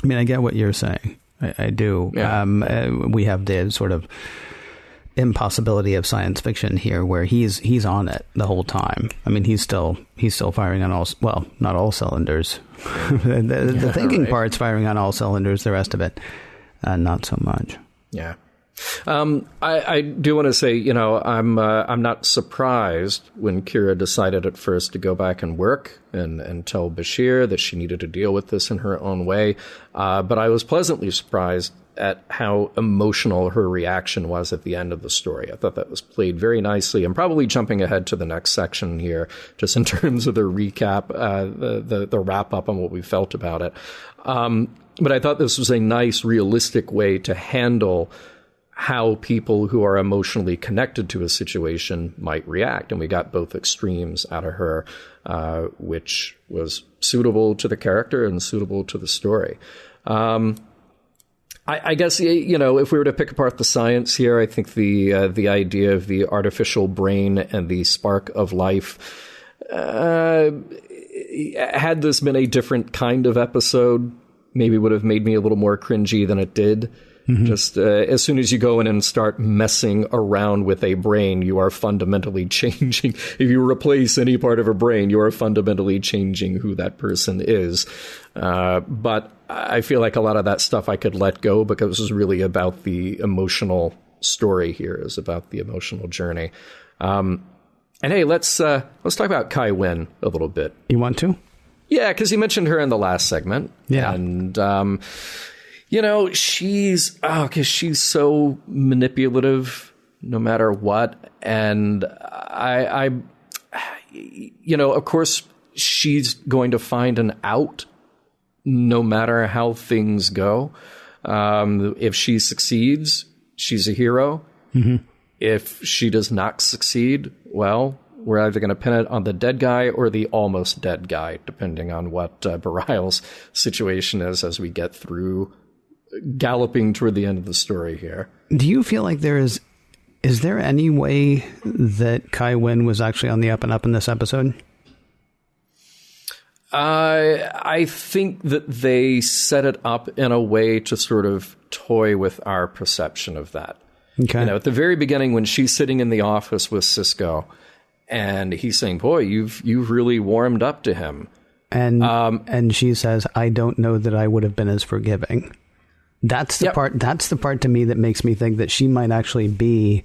I mean, I get what you're saying. I do. Yeah. We have the sort of impossibility of science fiction here, where he's on it the whole time. I mean, he's still firing on not all cylinders. the thinking part's firing on all cylinders. The rest of it, not so much. Yeah. I do want to say, you know, I'm not surprised when Kira decided at first to go back and work and tell Bashir that she needed to deal with this in her own way. But I was pleasantly surprised at how emotional her reaction was at the end of the story. I thought that was played very nicely. I'm probably jumping ahead to the next section here, just in terms of the recap, the wrap up on what we felt about it. But I thought this was a nice, realistic way to handle how people who are emotionally connected to a situation might react. And we got both extremes out of her, which was suitable to the character and suitable to the story. I guess, you know, if we were to pick apart the science here, I think the idea of the artificial brain and the spark of life, had this been a different kind of episode, maybe would have made me a little more cringy than it did. Mm-hmm. Just as soon as you go in and start messing around with a brain, you are fundamentally changing. If you replace any part of a brain, you are fundamentally changing who that person is. But I feel like a lot of that stuff I could let go, because this is really about the emotional story here, is about the emotional journey. And hey, let's talk about Kai Wynn a little bit. You want to? Yeah, because you mentioned her in the last segment. Yeah. And, you know, she's so manipulative no matter what. And I, you know, of course, she's going to find an out no matter how things go. If she succeeds, she's a hero. Mm-hmm. If she does not succeed, well, We're either going to pin it on the dead guy or the almost dead guy, depending on what Bereil's situation is as we get through galloping toward the end of the story here. Do you feel like is there any way that Kai Wynn was actually on the up and up in this episode? I think that they set it up in a way to sort of toy with our perception of that. Okay. At the very beginning, when she's sitting in the office with Sisko, and he's saying, "Boy, you've really warmed up to him," and she says, "I don't know that I would have been as forgiving." That's the part. That's the part to me that makes me think that she might actually be.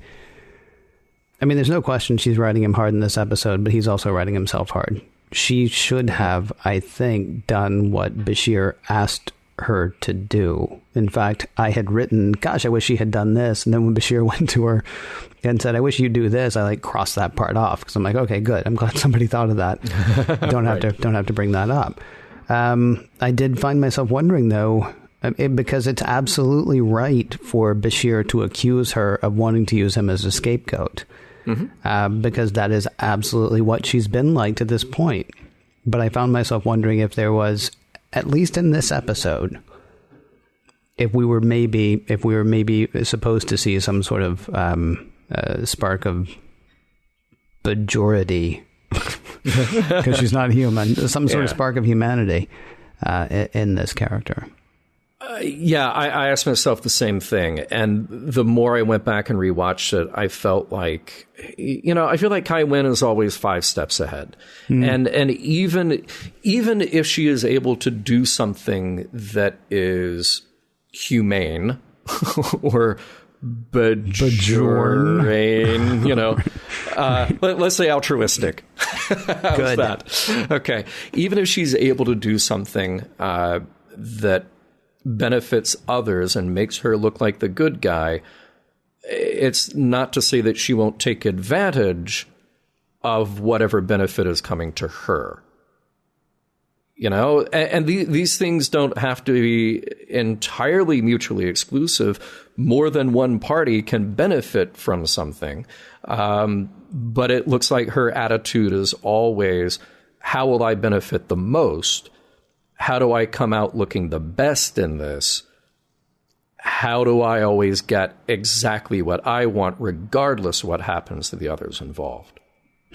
I mean, there's no question she's writing him hard in this episode, but he's also writing himself hard. She should have, I think, done what Bashir asked her to do. In fact, I had written, gosh, I wish she had done this. And then when Bashir went to her and said, I wish you'd do this, I crossed that part off because I'm like, okay, good. I'm glad somebody thought of that. Don't have to bring that up. I did find myself wondering, though, because it's absolutely right for Bashir to accuse her of wanting to use him as a scapegoat. Mm-hmm. Because that is absolutely what she's been like to this point. But I found myself wondering if there was, at least in this episode, if we were maybe supposed to see some sort of spark of Bajority, because she's not human, some sort of spark of humanity in this character. I asked myself the same thing. And the more I went back and rewatched it, I felt like, I feel like Kai Wynn is always 5 steps ahead. Mm. And even if she is able to do something that is humane or Bajoran, let's say altruistic. How's that? Okay. Even if she's able to do something that benefits others and makes her look like the good guy, it's not to say that she won't take advantage of whatever benefit is coming to her. And these things don't have to be entirely mutually exclusive. More than one party can benefit from something. But it looks like her attitude is always, how will I benefit the most? How do I come out looking the best in this? How do I always get exactly what I want, regardless what happens to the others involved?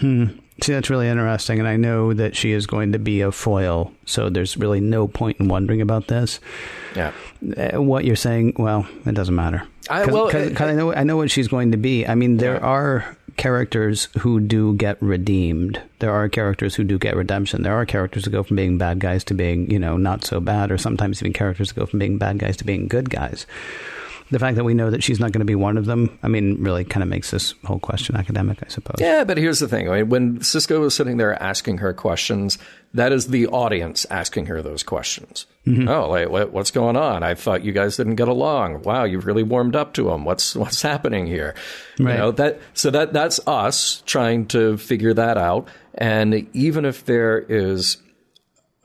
See, that's really interesting. And I know that she is going to be a foil, so there's really no point in wondering about this. Yeah. What you're saying, well, it doesn't matter. I know what she's going to be. I mean, there are characters who do get redeemed. There are characters who do get redemption. There are characters who go from being bad guys to being, not so bad, or sometimes even characters who go from being bad guys to being good guys. The fact that we know that she's not going to be one of them, really kind of makes this whole question academic, I suppose. Yeah, but here's the thing. When Sisko was sitting there asking her questions, that is the audience asking her those questions. Mm-hmm. Oh, what's going on? I thought you guys didn't get along. Wow, you've really warmed up to him. What's happening here? Right. That's us trying to figure that out. And even if there is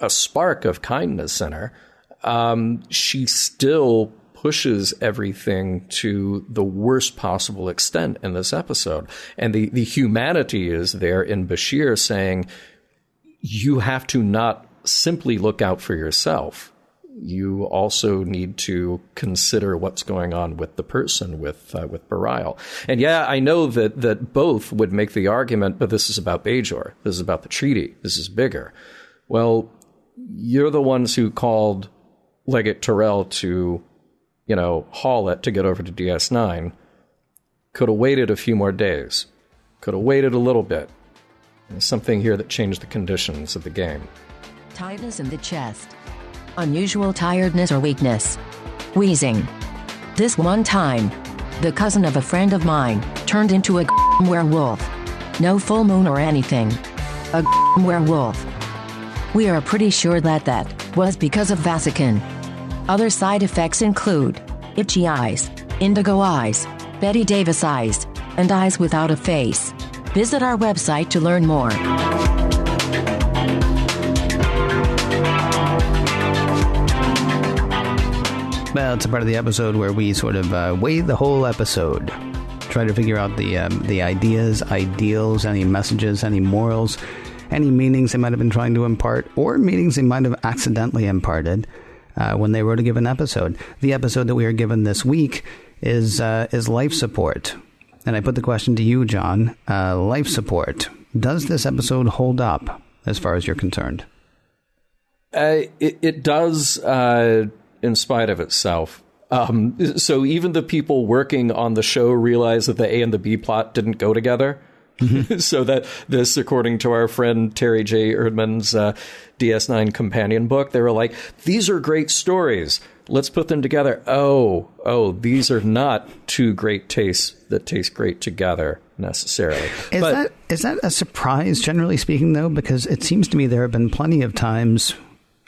a spark of kindness in her, she still pushes everything to the worst possible extent in this episode. And the humanity is there in Bashir saying, you have to not simply look out for yourself. You also need to consider what's going on with the person, with Bereil. And I know that both would make the argument, but this is about Bajor. This is about the treaty. This is bigger. Well, you're the ones who called Legate Terrell to haul it to get over to DS9. Could have waited a few more days. Could have waited a little bit. There's something here that changed the conditions of the game. Tightness in the chest. Unusual tiredness or weakness. Wheezing. This one time, the cousin of a friend of mine turned into a werewolf. No full moon or anything. A werewolf. We are pretty sure that was because of Vasican. Other side effects include itchy eyes, indigo eyes, Betty Davis eyes, and eyes without a face. Visit our website to learn more. Well, it's a part of the episode where we sort of weigh the whole episode, try to figure out the ideas, ideals, any messages, any morals, any meanings they might have been trying to impart, or meanings they might have accidentally imparted when they wrote a given episode. The episode that we are given this week is life support. And I put the question to you, John. Life support. Does this episode hold up as far as you're concerned? It does, in spite of itself. So even the people working on the show realize that the A and the B plot didn't go together. Mm-hmm. So that this, according to our friend Terry J. Erdman's DS9 companion book, they were like, these are great stories. Let's put them together. Oh, these are not two great tastes that taste great together necessarily. Is that a surprise, generally speaking, though? Because it seems to me there have been plenty of times.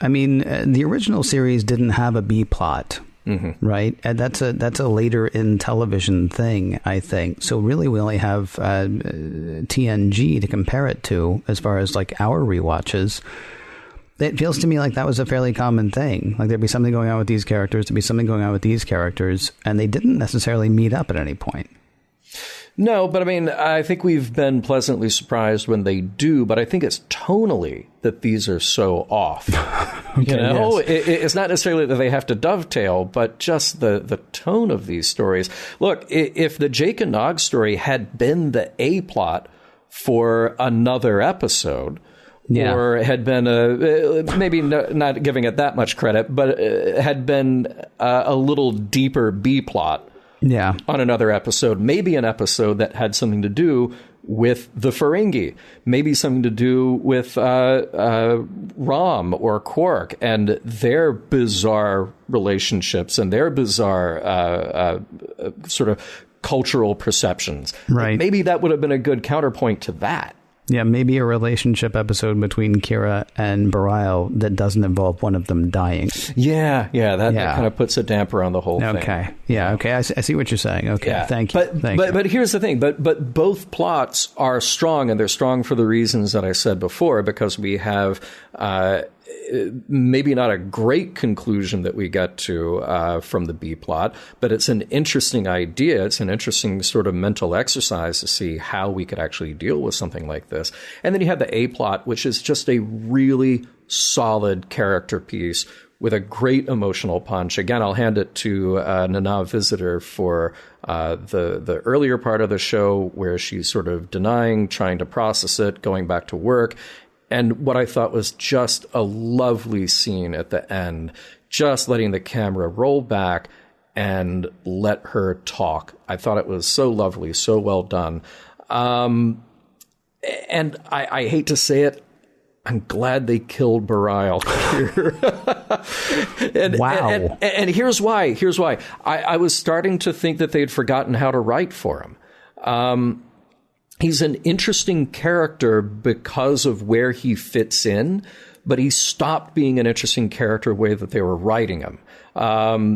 I mean, the original series didn't have a B plot, mm-hmm. right? And that's a later in television thing, I think. So really, we only have TNG to compare it to as far as like our rewatches. It feels to me like that was a fairly common thing. Like there'd be something going on with these characters, there'd be something going on with these characters, and they didn't necessarily meet up at any point. No, but I mean, I think we've been pleasantly surprised when they do, but I think it's tonally that these are so off. Okay, you know, yes. It's not necessarily that they have to dovetail, but just the tone of these stories. Look, if the Jake and Nog story had been the A plot for another episode, yeah. or had been maybe not giving it that much credit, but had been a little deeper B plot yeah. on another episode, maybe an episode that had something to do with the Ferengi, maybe something to do with Rom or Quark and their bizarre relationships and their bizarre sort of cultural perceptions. Right. Maybe that would have been a good counterpoint to that. Yeah, maybe a relationship episode between Kira and Bereil that doesn't involve one of them dying. Yeah, that kind of puts a damper on the whole thing. Okay, yeah, okay, I see what you're saying. Okay, yeah. Thank you. But here's the thing, but both plots are strong, and they're strong for the reasons that I said before, because we have maybe not a great conclusion that we get to from the B plot, but it's an interesting idea. It's an interesting sort of mental exercise to see how we could actually deal with something like this. And then you have the A plot, which is just a really solid character piece with a great emotional punch. Again, I'll hand it to Nana Visitor for the earlier part of the show where she's sort of denying, trying to process it, going back to work. And what I thought was just a lovely scene at the end, just letting the camera roll back and let her talk. I thought it was so lovely, so well done. And I hate to say it, I'm glad they killed Bereil here. Wow. And here's why. I was starting to think that they'd forgotten how to write for him. He's an interesting character because of where he fits in, but he stopped being an interesting character the way that they were writing him.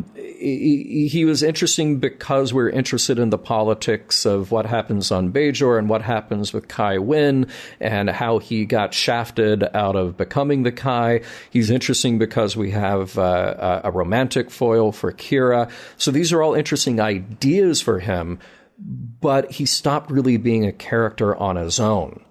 He was interesting because we're interested in the politics of what happens on Bajor and what happens with Kai Wynn and how he got shafted out of becoming the Kai. He's interesting because we have a romantic foil for Kira. So these are all interesting ideas for him. But he stopped really being a character on his own.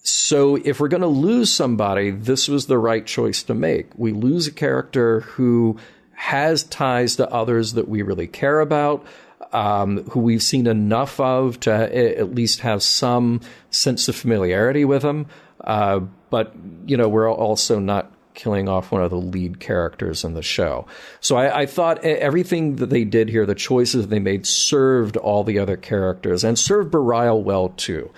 So if we're going to lose somebody, this was the right choice to make. We lose a character who has ties to others that we really care about, who we've seen enough of to at least have some sense of familiarity with him. But, you know, we're also not killing off one of the lead characters in the show. So I thought everything that they did here, the choices they made, served all the other characters and served Bereil well, too.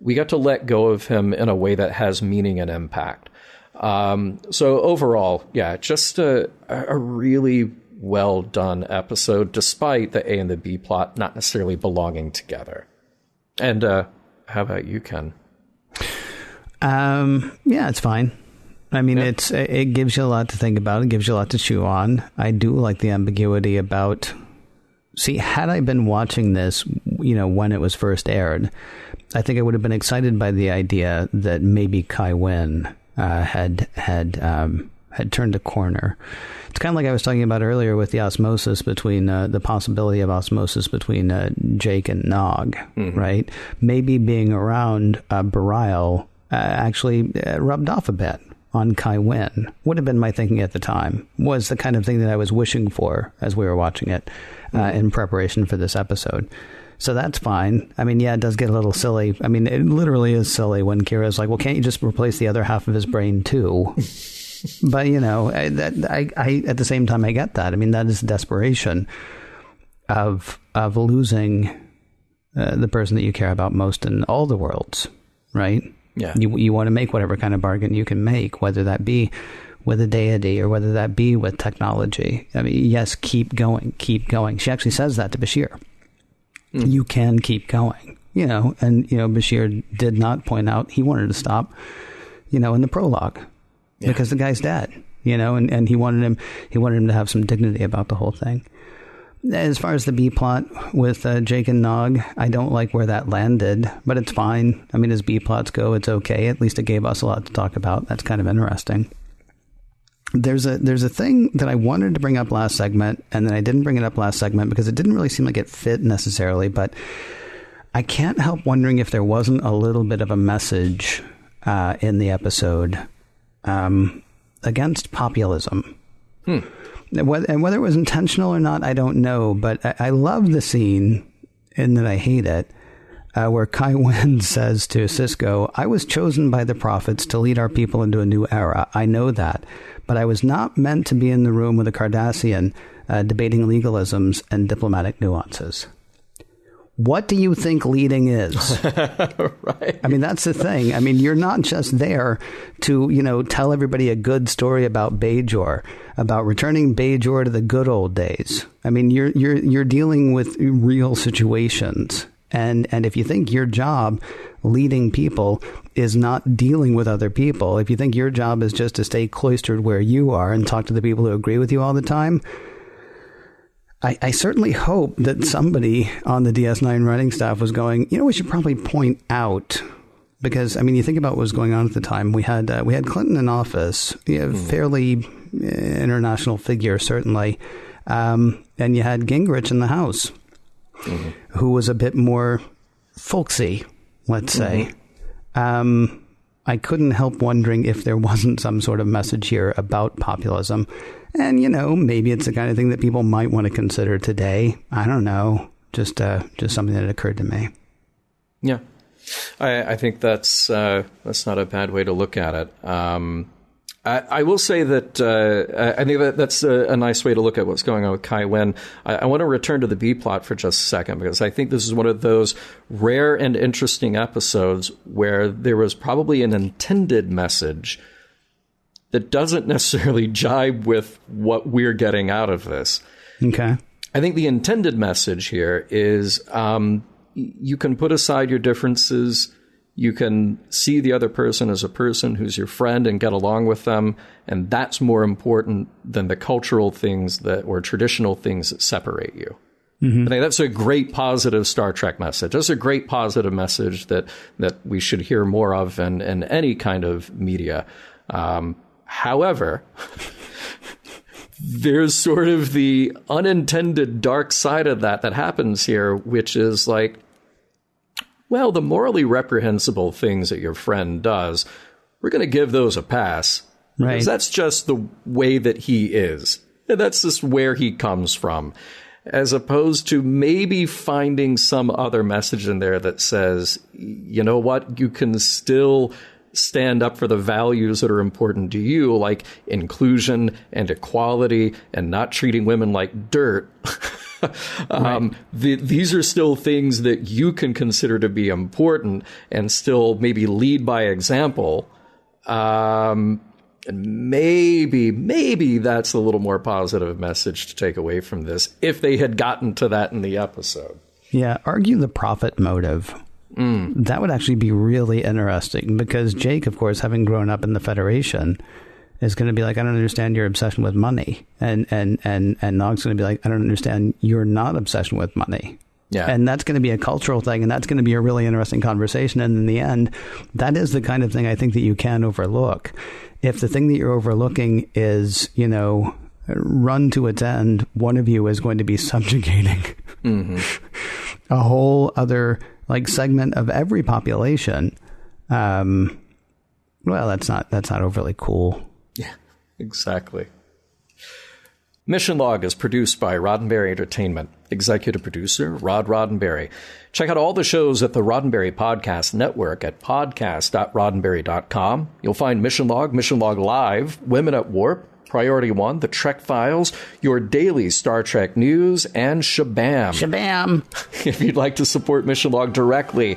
We got to let go of him in a way that has meaning and impact. So overall, yeah, just a really well done episode, despite the A and the B plot not necessarily belonging together. And how about you, Ken? Yeah, it's fine. I mean, it gives you a lot to think about. It gives you a lot to chew on. I do like the ambiguity about... See, had I been watching this, you know, when it was first aired, I think I would have been excited by the idea that maybe Kai Wynn had had turned a corner. It's kind of like I was talking about earlier with the osmosis between the possibility of osmosis between Jake and Nog, right? Maybe being around Bereil actually rubbed off a bit on Kai Wynn. Would have been my thinking at the time. Was the kind of thing that I was wishing for as we were watching it in preparation for this episode. So that's fine. I mean, yeah, it does get a little silly. I mean, it literally is silly when Kira's like, well, can't you just replace the other half of his brain too? But, you know, I at the same time, I get that. I mean, that is the desperation of losing the person that you care about most in all the worlds, right? Yeah. You want to make whatever kind of bargain you can make, whether that be with a deity or whether that be with technology. I mean, yes, keep going, keep going. She actually says that to Bashir. You can keep going, you know, and, you know, Bashir did not point out he wanted to stop, you know, in the prologue because the guy's dead, you know, and he wanted him to have some dignity about the whole thing. As far as the B plot with Jake and Nog, I don't like where that landed, but it's fine. I mean, as B plots go, it's okay. At least it gave us a lot to talk about. That's kind of interesting. There's a thing that I wanted to bring up last segment, and then I didn't bring it up last segment because it didn't really seem like it fit necessarily, but I can't help wondering if there wasn't a little bit of a message in the episode against populism. And whether it was intentional or not, I don't know, but I love the scene, in that I hate it, where Kai Wynn says to Sisko, I was chosen by the prophets to lead our people into a new era. I know that. But I was not meant to be in the room with a Cardassian debating legalisms and diplomatic nuances. What do you think leading is? Right. I mean, that's the thing. I mean, you're not just there to, you know, tell everybody a good story about Bajor, about returning Bajor to the good old days. I mean, you're dealing with real situations. And if you think your job leading people is not dealing with other people, if you think your job is just to stay cloistered where you are and talk to the people who agree with you all the time, I certainly hope that somebody on the DS9 writing staff was going, you know, we should probably point out, because, I mean, you think about what was going on at the time. We had Clinton in office, fairly international figure, certainly. And you had Gingrich in the House, who was a bit more folksy, let's say. I couldn't help wondering if there wasn't some sort of message here about populism. And, you know, maybe it's the kind of thing that people might want to consider today. I don't know. Just something that occurred to me. Yeah. I think that's not a bad way to look at it. I will say that I think that's a nice way to look at what's going on with Kai Wynn. I want to return to the B plot for just a second, because I think this is one of those rare and interesting episodes where there was probably an intended message that doesn't necessarily jibe with what we're getting out of this. Okay. I think the intended message here is you can put aside your differences. You can see the other person as a person who's your friend and get along with them. And that's more important than the cultural things or traditional things that separate you. I think that's a great positive Star Trek message. That's a great positive message that we should hear more of in any kind of media. However, there's sort of the unintended dark side of that happens here, which is like, well, the morally reprehensible things that your friend does, we're going to give those a pass. Right. Because that's just the way that he is. That's just where he comes from. As opposed to maybe finding some other message in there that says, you know what, you can still stand up for the values that are important to you, like inclusion and equality and not treating women like dirt. Right. These are still things that you can consider to be important and still maybe lead by example. And maybe that's a little more positive message to take away from this if they had gotten to that in the episode. Yeah, argue the profit motive. That would actually be really interesting, because Jake, of course, having grown up in the Federation, is going to be like, I don't understand your obsession with money. And Nog's going to be like, I don't understand your not obsession with money. Yeah. And that's going to be a cultural thing, and that's going to be a really interesting conversation. And in the end, that is the kind of thing I think that you can overlook. If the thing that you're overlooking is, you know, run to its end, one of you is going to be subjugating a whole other like segment of every population. Well, that's not overly cool. Yeah, exactly. Mission Log is produced by Roddenberry Entertainment. Executive producer, Rod Roddenberry. Check out all the shows at the Roddenberry Podcast Network at podcast.roddenberry.com. You'll find Mission Log Live, Women at Warp, Priority One, The Trek Files, your daily Star Trek news, and Shabam. Shabam! If you'd like to support Mission Log directly,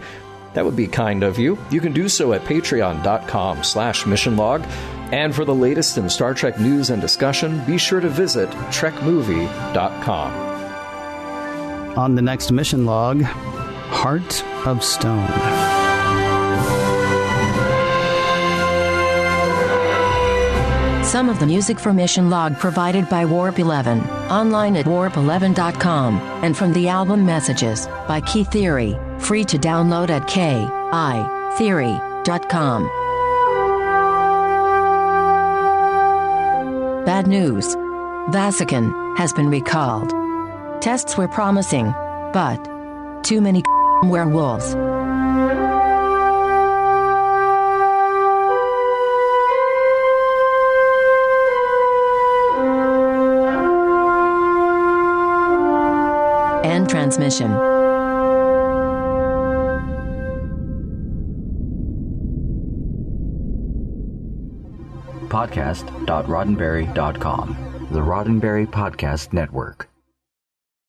that would be kind of you. You can do so at patreon.com/missionlog. And for the latest in Star Trek news and discussion, be sure to visit trekmovie.com. On the next Mission Log, Heart of Stone. Some of the music for Mission Log provided by Warp 11, online at warp11.com, and from the album Messages by Key Theory, free to download at kitheory.com. Bad news. Vasican has been recalled. Tests were promising, but too many werewolves. End transmission. Podcast.roddenberry.com, the Roddenberry Podcast Network.